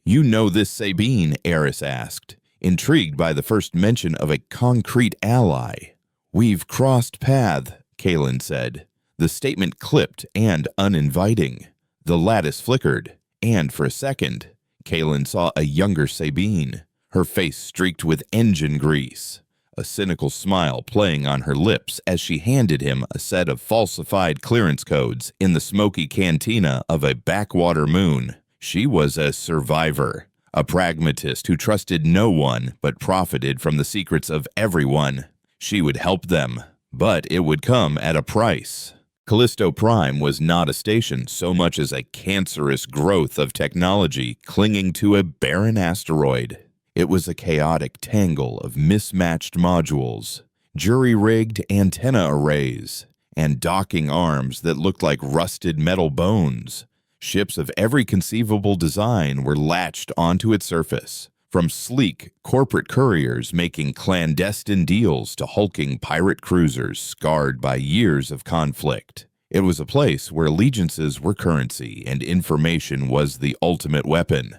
"You know this Sabine?" Eris asked, intrigued by the first mention of a concrete ally. "We've crossed paths," Kalen said. The statement clipped and uninviting. The lattice flickered, and for a second, Kalen saw a younger Sabine, her face streaked with engine grease, a cynical smile playing on her lips as she handed him a set of falsified clearance codes in the smoky cantina of a backwater moon. She was a survivor, a pragmatist who trusted no one but profited from the secrets of everyone. She would help them, but it would come at a price. Callisto Prime was not a station so much as a cancerous growth of technology clinging to a barren asteroid. It was a chaotic tangle of mismatched modules, jury-rigged antenna arrays, and docking arms that looked like rusted metal bones. Ships of every conceivable design were latched onto its surface, from sleek corporate couriers making clandestine deals to hulking pirate cruisers scarred by years of conflict. It was a place where allegiances were currency and information was the ultimate weapon.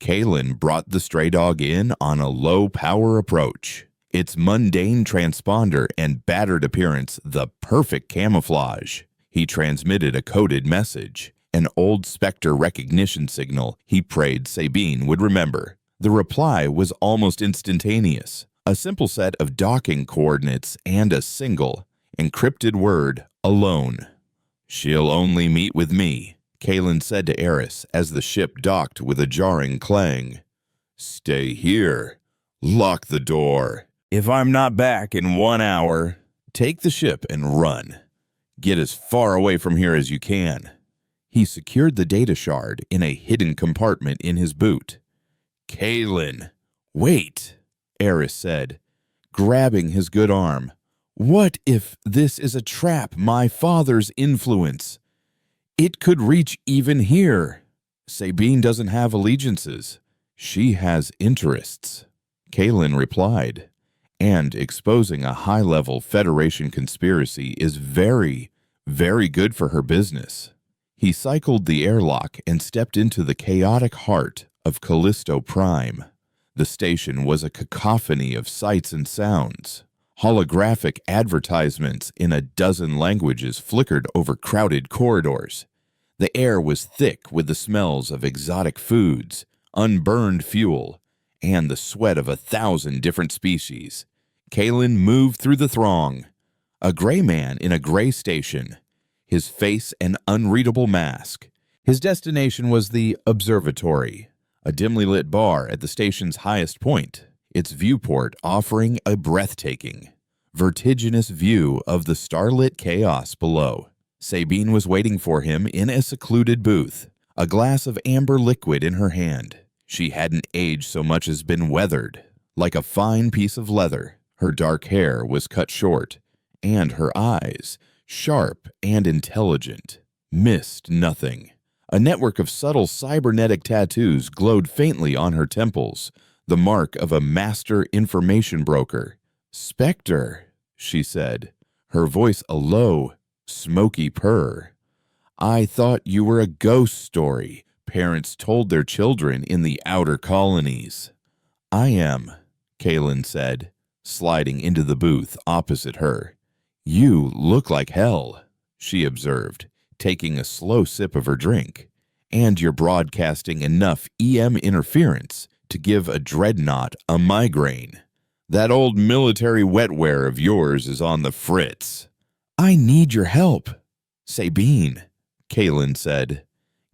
Kalen brought the stray dog in on a low-power approach, its mundane transponder and battered appearance the perfect camouflage. He transmitted a coded message, an old Spectre recognition signal he prayed Sabine would remember. The reply was almost instantaneous, a simple set of docking coordinates and a single, encrypted word, alone. "She'll only meet with me," Kalen said to Eris as the ship docked with a jarring clang. "Stay here. Lock the door. If I'm not back in 1 hour, take the ship and run. Get as far away from here as you can." He secured the data shard in a hidden compartment in his boot. "Kalen, wait," Eris said, grabbing his good arm. "What if this is a trap, my father's influence? It could reach even here. Sabine doesn't have allegiances. She has interests," Kalen replied. "And exposing a high-level Federation conspiracy is very, very good for her business." He cycled the airlock and stepped into the chaotic heart of Callisto Prime. The station was a cacophony of sights and sounds. Holographic advertisements in a dozen languages flickered over crowded corridors. The air was thick with the smells of exotic foods, unburned fuel, and the sweat of 1,000 different species. Kalen moved through the throng, a gray man in a gray station, his face an unreadable mask. His destination was the observatory, a dimly lit bar at the station's highest point, its viewport offering a breathtaking, vertiginous view of the starlit chaos below. Sabine was waiting for him in a secluded booth, a glass of amber liquid in her hand. She hadn't aged so much as been weathered, like a fine piece of leather. Her dark hair was cut short, and her eyes, sharp and intelligent, missed nothing. A network of subtle cybernetic tattoos glowed faintly on her temples, the mark of a master information broker. "Spectre," she said, her voice a low, smoky purr. "I thought you were a ghost story parents told their children in the outer colonies." "I am," Kalen said, sliding into the booth opposite her. "You look like hell," she observed, taking a slow sip of her drink. "And you're broadcasting enough EM interference to give a dreadnought a migraine. That old military wetware of yours is on the fritz." "I need your help." "Sabine," Kalen said,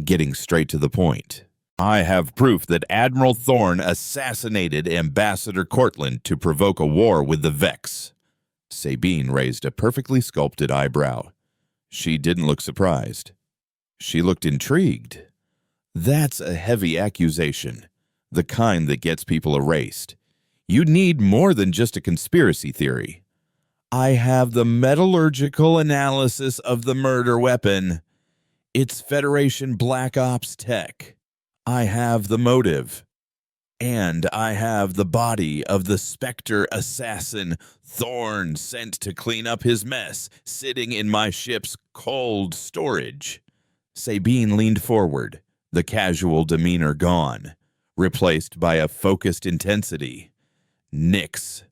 getting straight to the point. I have proof that Admiral Thorne assassinated Ambassador Cortland to provoke a war with the Vex. Sabine raised a perfectly sculpted eyebrow. She didn't look surprised. She looked intrigued. That's a heavy accusation, the kind that gets people erased. You need more than just a conspiracy theory. I have the metallurgical analysis of the murder weapon. It's Federation Black Ops tech. I have the motive. And I have the body of the Spectre assassin Thorne sent to clean up his mess, sitting in my ship's cold storage. Sabine leaned forward, the casual demeanor gone, replaced by a focused intensity. Nix.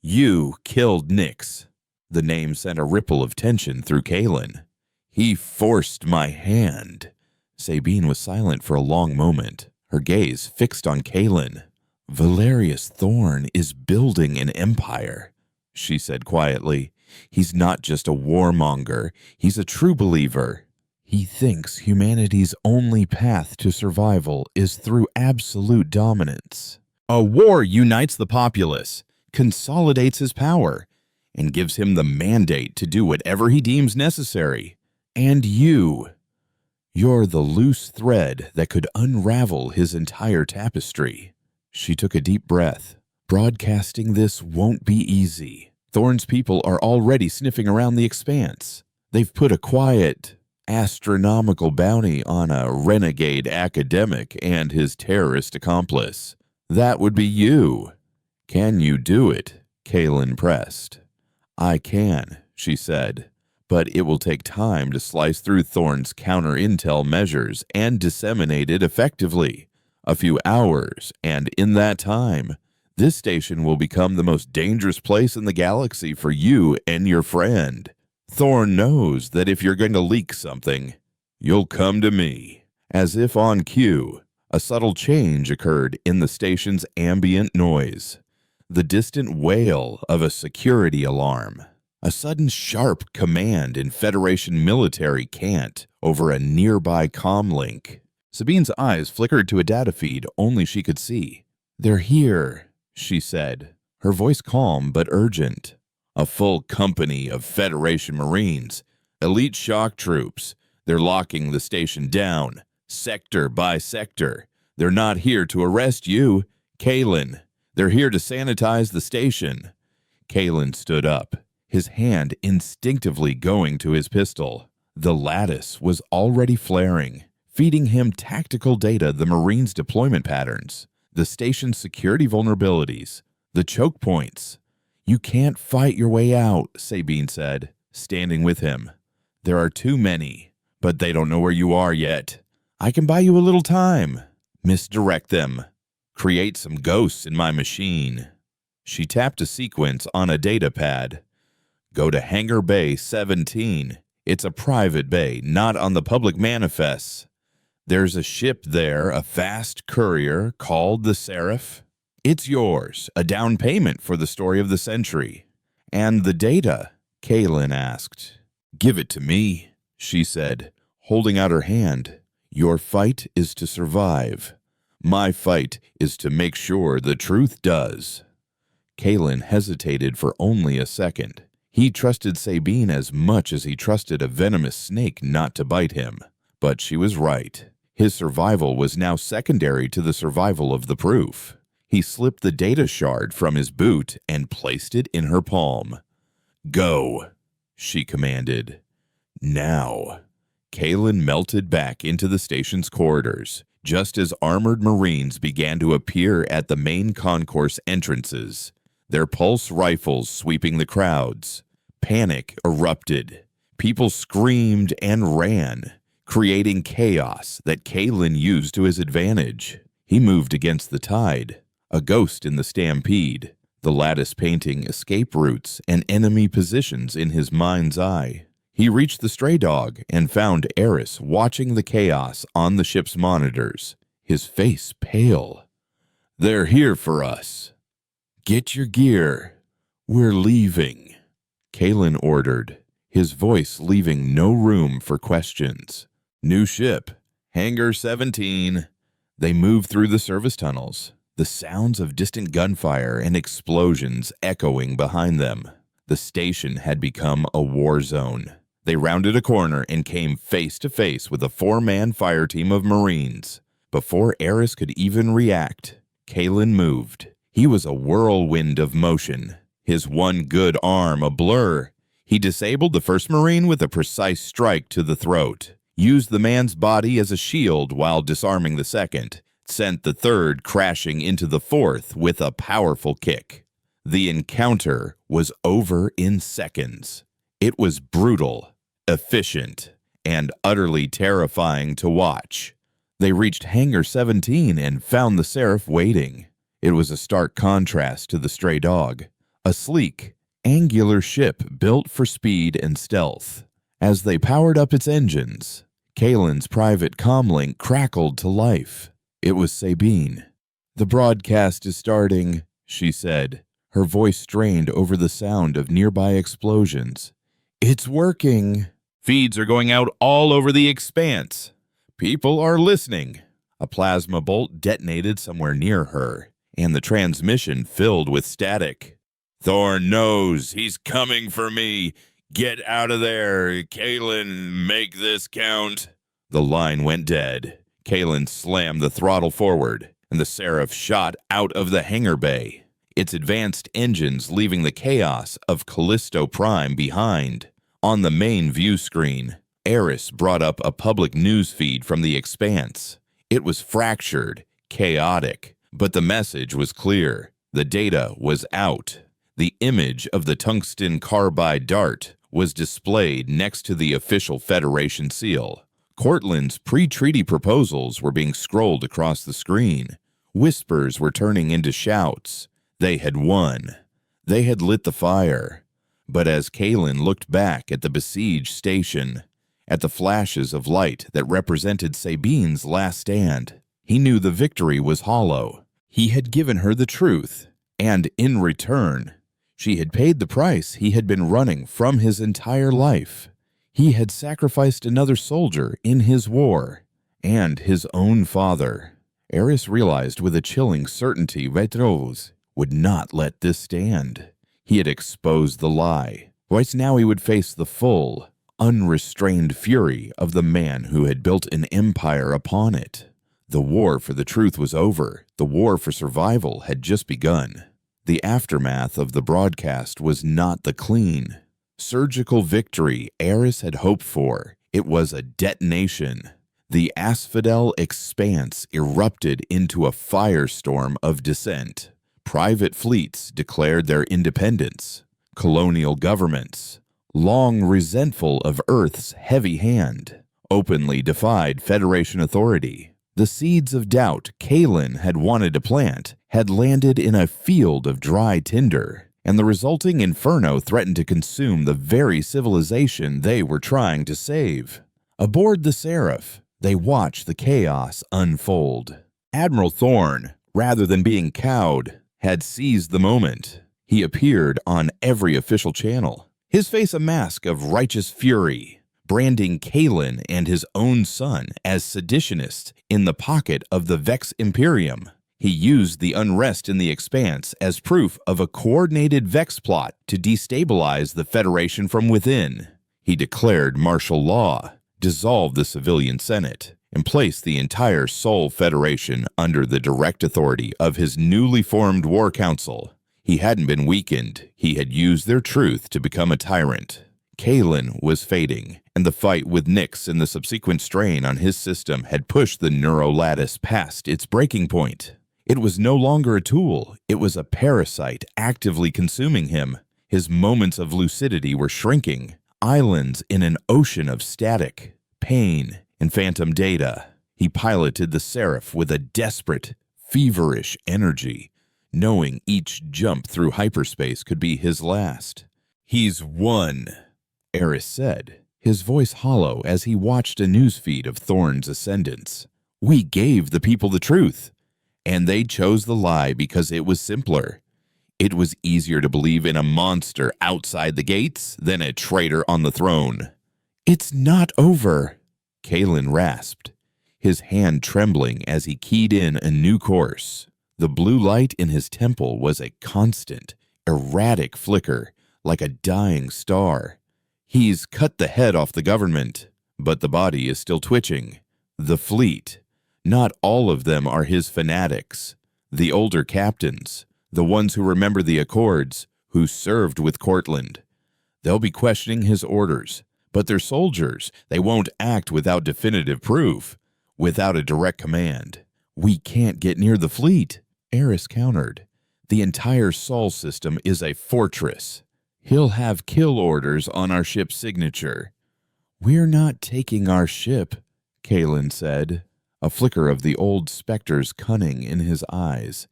You killed Nix. The name sent a ripple of tension through Kalen. He forced my hand. Sabine was silent for a long moment, her gaze fixed on Kalen. Valerius Thorne is building an empire, she said quietly. He's not just a warmonger, he's a true believer. He thinks humanity's only path to survival is through absolute dominance. A war unites the populace, consolidates his power, and gives him the mandate to do whatever he deems necessary. And you're the loose thread that could unravel his entire tapestry. She took a deep breath. Broadcasting this won't be easy. Thorne's people are already sniffing around the expanse. They've put a quiet, astronomical bounty on a renegade academic and his terrorist accomplice. That would be you. Can you do it? Kalen pressed. I can, she said, but it will take time to slice through Thorne's counter-intel measures and disseminate it effectively. A few hours, and in that time, this station will become the most dangerous place in the galaxy for you and your friend. Thorne knows that if you're going to leak something, you'll come to me. As if on cue, a subtle change occurred in the station's ambient noise. The distant wail of a security alarm. A sudden sharp command in Federation military cant over a nearby comlink. Sabine's eyes flickered to a data feed only she could see. They're here, she said, her voice calm but urgent. A full company of Federation Marines, elite shock troops. They're locking the station down, sector by sector. They're not here to arrest you, Kalen. They're here to sanitize the station. Kalen stood up, his hand instinctively going to his pistol. The lattice was already flaring, feeding him tactical data, the Marines' deployment patterns, the station's security vulnerabilities, the choke points. You can't fight your way out, Sabine said, standing with him. There are too many, but they don't know where you are yet. I can buy you a little time. Misdirect them. Create some ghosts in my machine. She tapped a sequence on a data pad. Go to Hangar Bay 17. It's a private bay, not on the public manifests. There's a ship there, a fast courier called the Seraph. It's yours, a down payment for the story of the century. And the data? Kalen asked. Give it to me, she said, holding out her hand. Your fight is to survive. My fight is to make sure the truth does. Kalen hesitated for only a second. He trusted Sabine as much as he trusted a venomous snake not to bite him. But she was right. His survival was now secondary to the survival of the proof. He slipped the data shard from his boot and placed it in her palm. Go, she commanded. Now. Kalen melted back into the station's corridors, just as armored Marines began to appear at the main concourse entrances, their pulse rifles sweeping the crowds. Panic erupted. People screamed and ran, creating chaos that Kalen used to his advantage. He moved against the tide, a ghost in the stampede, the lattice painting escape routes and enemy positions in his mind's eye. He reached the stray dog and found Eris watching the chaos on the ship's monitors, his face pale. They're here for us. Get your gear. We're leaving, Kalen ordered, his voice leaving no room for questions. New ship. Hangar 17. They moved through the service tunnels, the sounds of distant gunfire and explosions echoing behind them. The station had become a war zone. They rounded a corner and came face to face with a 4-man fire team of Marines. Before Eris could even react, Kalen moved. He was a whirlwind of motion, his one good arm a blur. He disabled the first Marine with a precise strike to the throat, used the man's body as a shield while disarming the second, sent the third crashing into the fourth with a powerful kick. The encounter was over in seconds. It was brutal, efficient, and utterly terrifying to watch. They reached Hangar 17 and found the Seraph waiting. It was a stark contrast to the stray dog, a sleek, angular ship built for speed and stealth. As they powered up its engines, Kalen's private comlink crackled to life. It was Sabine. "The broadcast is starting," she said, her voice strained over the sound of nearby explosions. "It's working." "Feeds are going out all over the expanse. People are listening." A plasma bolt detonated somewhere near her, and the transmission filled with static. "Thorn knows he's coming for me. Get out of there, Kalen, make this count." The line went dead. Kalen slammed the throttle forward, and the Seraph shot out of the hangar bay, its advanced engines leaving the chaos of Callisto Prime behind. On the main view screen, Eris brought up a public news feed from the expanse. It was fractured, chaotic, but the message was clear. The data was out. The image of the tungsten carbide dart was displayed next to the official Federation seal. Cortland's pre-treaty proposals were being scrolled across the screen. Whispers were turning into shouts. They had won. They had lit the fire. But as Kalen looked back at the besieged station, at the flashes of light that represented Sabine's last stand, he knew the victory was hollow. He had given her the truth, and in return, she had paid the price he had been running from his entire life. He had sacrificed another soldier in his war, and his own father. Eris realized with a chilling certainty Vetros would not let this stand. He had exposed the lie. Right now he would face the full, unrestrained fury of the man who had built an empire upon it. The war for the truth was over. The war for survival had just begun. The aftermath of the broadcast was not the clean, surgical victory Eris had hoped for. It was a detonation. The Asphodel expanse erupted into a firestorm of dissent. Private fleets declared their independence. Colonial governments, long resentful of Earth's heavy hand, openly defied Federation authority. The seeds of doubt Kalen had wanted to plant had landed in a field of dry tinder, and the resulting inferno threatened to consume the very civilization they were trying to save. Aboard the Seraph, they watched the chaos unfold. Admiral Thorn, rather than being cowed, had seized the moment. He appeared on every official channel, his face a mask of righteous fury, branding Kalen and his own son as seditionists in the pocket of the Vex Imperium. He used the unrest in the expanse as proof of a coordinated Vex plot to destabilize the Federation from within. He declared martial law, dissolved the civilian Senate, and placed the entire Sol Federation under the direct authority of his newly formed War Council. He hadn't been weakened. He had used their truth to become a tyrant. Kalen was fading, and the fight with Nyx and the subsequent strain on his system had pushed the neurolattice past its breaking point. It was no longer a tool. It was a parasite actively consuming him. His moments of lucidity were shrinking, islands in an ocean of static, pain, and phantom data. He piloted the Seraph with a desperate, feverish energy, knowing each jump through hyperspace could be his last. "He's won," Eris said, his voice hollow as he watched a newsfeed of Thorn's ascendance. "We gave the people the truth, and they chose the lie because it was simpler. It was easier to believe in a monster outside the gates than a traitor on the throne." "It's not over," Kalen rasped, his hand trembling as he keyed in a new course. The blue light in his temple was a constant, erratic flicker, like a dying star. He's cut the head off the government, but the body is still twitching. The fleet. Not all of them are his fanatics. The older captains, the ones who remember the Accords, who served with Cortland. They'll be questioning his orders, but they're soldiers. They won't act without definitive proof, without a direct command. We can't get near the fleet, Eris countered. The entire Sol system is a fortress. He'll have kill orders on our ship's signature. We're not taking our ship, Kalen said, a flicker of the old Spectre's cunning in his eyes.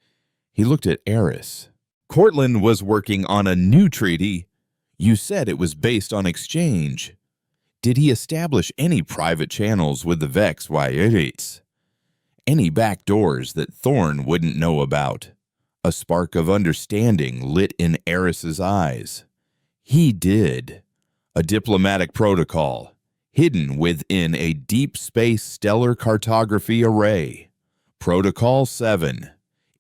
He looked at Eris. Cortland was working on a new treaty. You said it was based on exchange. Did he establish any private channels with the Vex Wyerites? Any back doors that Thorn wouldn't know about? A spark of understanding lit in Eris's eyes. He did. A diplomatic protocol, hidden within a deep space stellar cartography array. Protocol 7.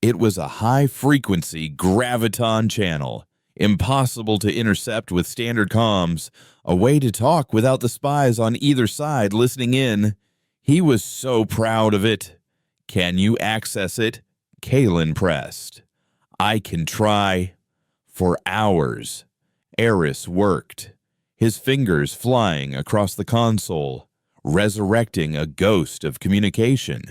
It was a high-frequency graviton channel, impossible to intercept with standard comms, a way to talk without the spies on either side listening in. He was so proud of it. Can you access it? Kalen pressed. I can try. For hours, Eris worked, his fingers flying across the console, resurrecting a ghost of communication.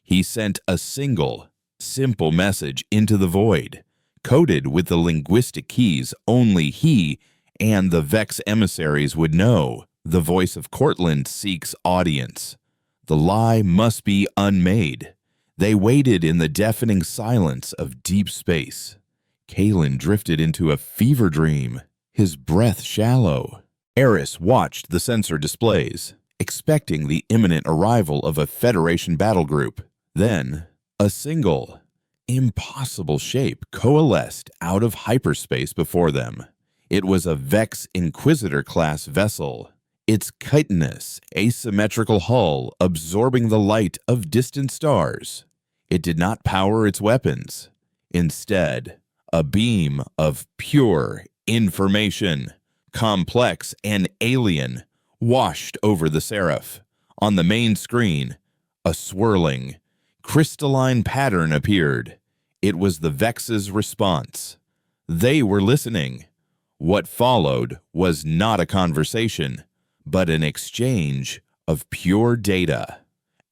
He sent a single, simple message into the void, coded with the linguistic keys only he and the Vex emissaries would know. The voice of Cortland seeks audience. The lie must be unmade. They waited in the deafening silence of deep space. Kalen drifted into a fever dream, his breath shallow. Eris watched the sensor displays, expecting the imminent arrival of a Federation battle group. Then, a single, impossible shape coalesced out of hyperspace before them. It was a Vex Inquisitor-class vessel, its chitinous, asymmetrical hull absorbing the light of distant stars. It did not power its weapons. Instead, a beam of pure information, complex and alien, washed over the Seraph. On the main screen, a swirling, crystalline pattern appeared. It was the Vex's response. They were listening. What followed was not a conversation, but an exchange of pure data.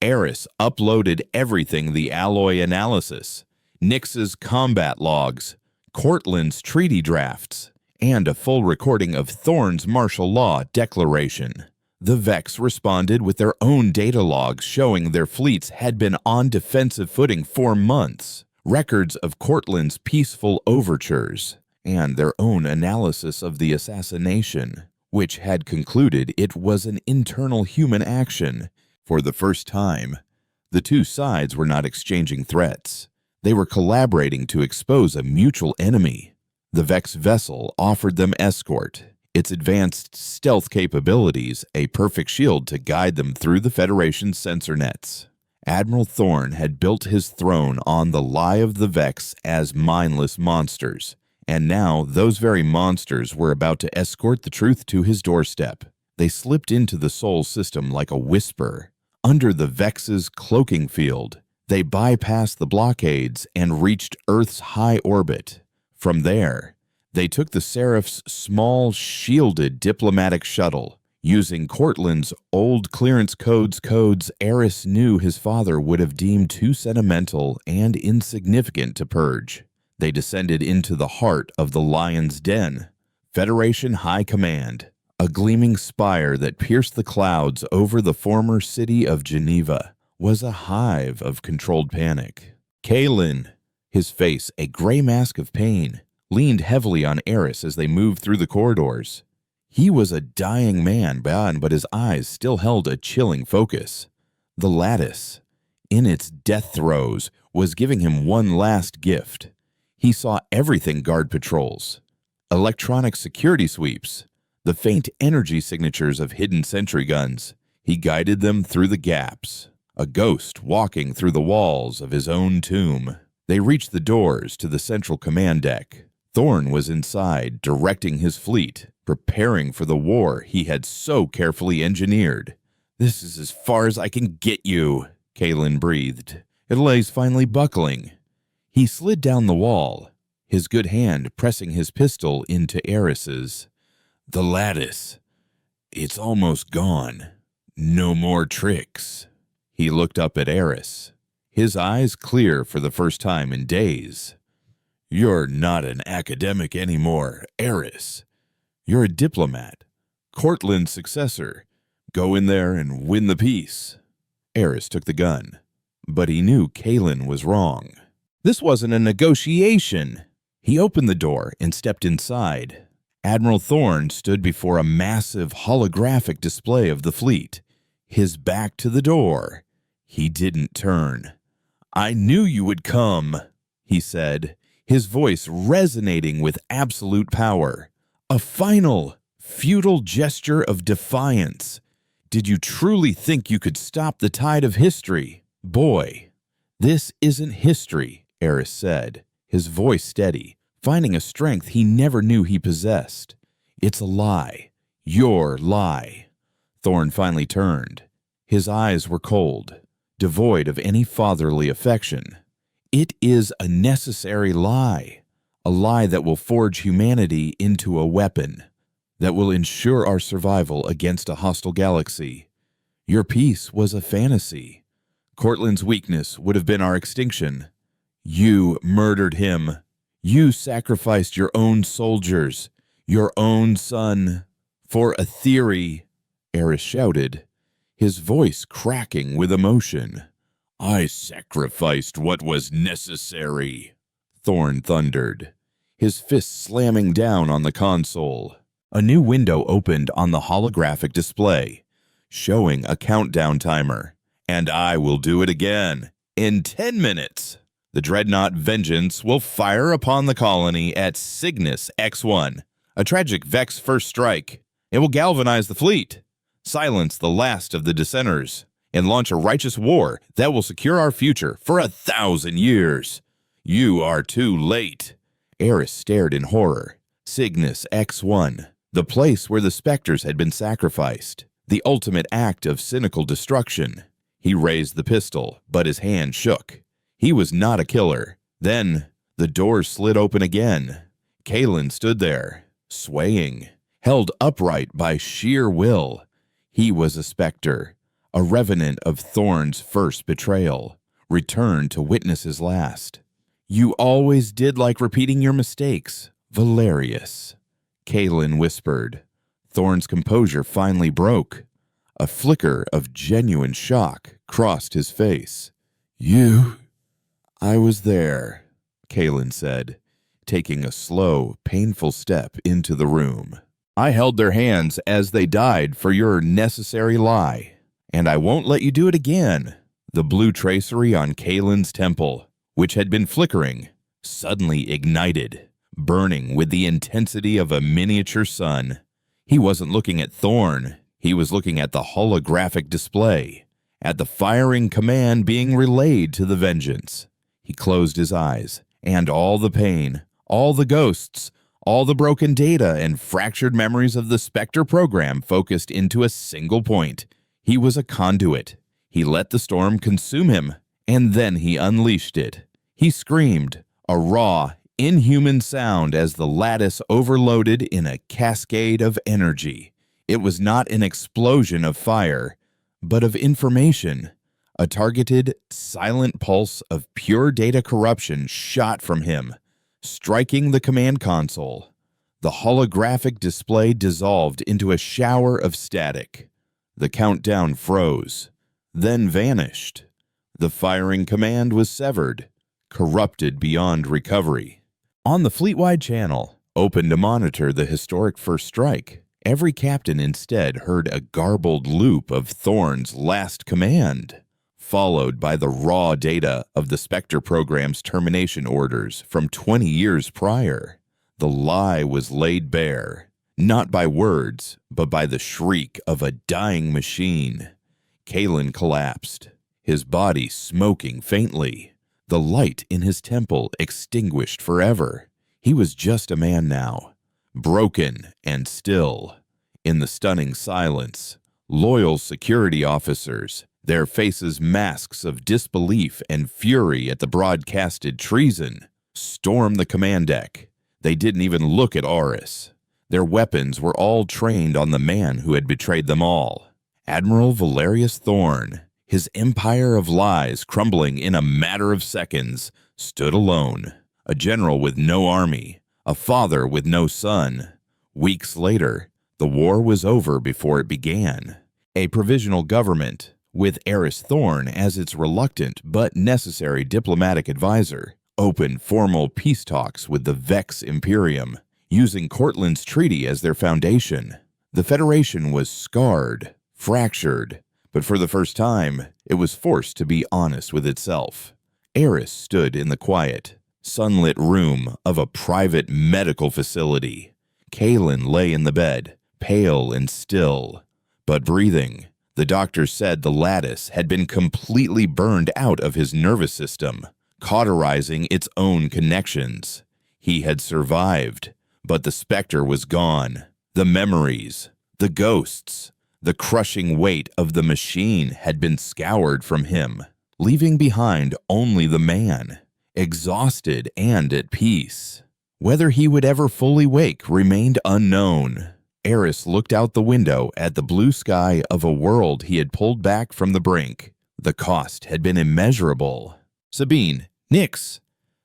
Eris uploaded everything: the alloy analysis, Nyx's combat logs, Cortland's treaty drafts, and a full recording of Thorn's martial law declaration. The Vex responded with their own data logs showing their fleets had been on defensive footing for months, records of Cortland's peaceful overtures, and their own analysis of the assassination, which had concluded it was an internal human action. For the first time, the two sides were not exchanging threats. They were collaborating to expose a mutual enemy. The Vex vessel offered them escort, its advanced stealth capabilities a perfect shield to guide them through the Federation's sensor nets. Admiral Thorn had built his throne on the lie of the Vex as mindless monsters, and now those very monsters were about to escort the truth to his doorstep. They slipped into the Sol system like a whisper. Under the Vex's cloaking field, they bypassed the blockades and reached Earth's high orbit. From there, they took the Seraph's small, shielded diplomatic shuttle. Using Cortland's old clearance codes Eris knew his father would have deemed too sentimental and insignificant to purge. They descended into the heart of the Lion's Den, Federation High Command, a gleaming spire that pierced the clouds over the former city of Geneva, was a hive of controlled panic. Kalen, his face a gray mask of pain, leaned heavily on Eris as they moved through the corridors. He was a dying man, but his eyes still held a chilling focus. The lattice, in its death throes, was giving him one last gift. He saw everything: guard patrols, electronic security sweeps, the faint energy signatures of hidden sentry guns. He guided them through the gaps. a ghost walking through the walls of his own tomb. They reached the doors to the central command deck. Thorn was inside, directing his fleet, preparing for the war he had so carefully engineered. "This is as far as I can get you," Kalen breathed. Elaise finally buckling. He slid down the wall, his good hand pressing his pistol into Eris's. "The lattice. It's almost gone. No more tricks." He looked up at Eris, his eyes clear for the first time in days. "You're not an academic anymore, Eris. You're a diplomat, Cortland's successor. Go in there and win the peace." Eris took the gun, but he knew Kalen was wrong. This wasn't a negotiation. He opened the door and stepped inside. Admiral Thorn stood before a massive holographic display of the fleet, his back to the door. He didn't turn. "I knew you would come," he said, his voice resonating with absolute power. A final, futile gesture of defiance. "Did you truly think you could stop the tide of history? Boy, this isn't history," Eris said, his voice steady, finding a strength he never knew he possessed. "It's a lie. Your lie." Thorn finally turned. His eyes were cold, devoid of any fatherly affection. "It is a necessary lie, a lie that will forge humanity into a weapon, that will ensure our survival against a hostile galaxy. Your peace was a fantasy. Cortland's weakness would have been our extinction. You murdered him. You sacrificed your own soldiers, your own son, for a theory," Eris shouted, his voice cracking with emotion. "I sacrificed what was necessary," Thorn thundered, his fist slamming down on the console. A new window opened on the holographic display, showing a countdown timer. "And I will do it again. In 10 minutes, the dreadnought Vengeance will fire upon the colony at Cygnus X1, a tragic Vex first strike. It will galvanize the fleet, silence the last of the dissenters, and launch a righteous war that will secure our future for 1,000 years. You are too late." Eris stared in horror. Cygnus X1, the place where the Spectres had been sacrificed, the ultimate act of cynical destruction. He raised the pistol, but his hand shook. He was not a killer. Then the door slid open again. Kalen stood there, swaying, held upright by sheer will. He was a Spectre, a revenant of Thorn's first betrayal, returned to witness his last. "You always did like repeating your mistakes, Valerius," Kalen whispered. Thorn's composure finally broke. A flicker of genuine shock crossed his face. "I was there," Kalen said, taking a slow, painful step into the room. "I held their hands as they died for your necessary lie, and I won't let you do it again." The blue tracery on Kalen's temple, which had been flickering, suddenly ignited, burning with the intensity of a miniature sun. He wasn't looking at Thorn. He was looking at the holographic display, at the firing command being relayed to the Vengeance. He closed his eyes, and all the pain, all the ghosts, all the broken data and fractured memories of the Spectre program focused into a single point. He was a conduit. He let the storm consume him, and then he unleashed it. He screamed, a raw, inhuman sound as the lattice overloaded in a cascade of energy. It was not an explosion of fire, but of information. A targeted, silent pulse of pure data corruption shot from him, striking the command console. The holographic display dissolved into a shower of static. The countdown froze, then vanished. The firing command was severed, corrupted beyond recovery. On the fleet-wide channel, open to monitor the historic first strike, every captain instead heard a garbled loop of Thorn's last command, followed by the raw data of the Spectre program's termination orders from 20 years prior. The lie was laid bare, not by words, but by the shriek of a dying machine. Kalen collapsed, his body smoking faintly, the light in his temple extinguished forever. He was just a man now, broken and still. In the stunning silence, loyal security officers, their faces masks of disbelief and fury at the broadcasted treason, stormed the command deck. They didn't even look at Horus. Their weapons were all trained on the man who had betrayed them all. Admiral Valerius Thorn, his empire of lies crumbling in a matter of seconds, stood alone, a general with no army, a father with no son. Weeks later, the war was over before it began. A provisional government, with Eris Thorn as its reluctant but necessary diplomatic advisor, opened formal peace talks with the Vex Imperium, using Cortland's treaty as their foundation. The Federation was scarred, fractured, but for the first time, it was forced to be honest with itself. Eris stood in the quiet, sunlit room of a private medical facility. Kalen lay in the bed, pale and still, but breathing. The doctor said the lattice had been completely burned out of his nervous system, cauterizing its own connections. He had survived, but the Spectre was gone. The memories, the ghosts, the crushing weight of the machine had been scoured from him, leaving behind only the man, exhausted and at peace. Whether he would ever fully wake remained unknown. Eris looked out the window at the blue sky of a world he had pulled back from the brink. The cost had been immeasurable. Sabine, Nyx,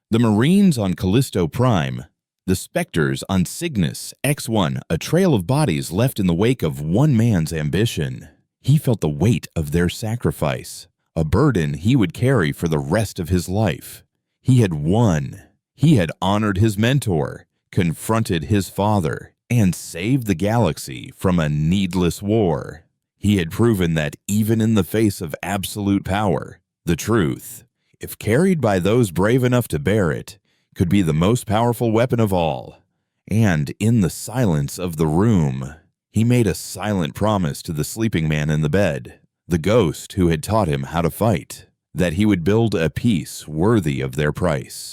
the Marines on Callisto Prime, the Spectres on Cygnus X1, a trail of bodies left in the wake of one man's ambition. He felt the weight of their sacrifice, a burden he would carry for the rest of his life. He had won. He had honored his mentor, confronted his father, and saved the galaxy from a needless war. He had proven that even in the face of absolute power, the truth, if carried by those brave enough to bear it, could be the most powerful weapon of all. And in the silence of the room, he made a silent promise to the sleeping man in the bed, the ghost who had taught him how to fight, that he would build a peace worthy of their price.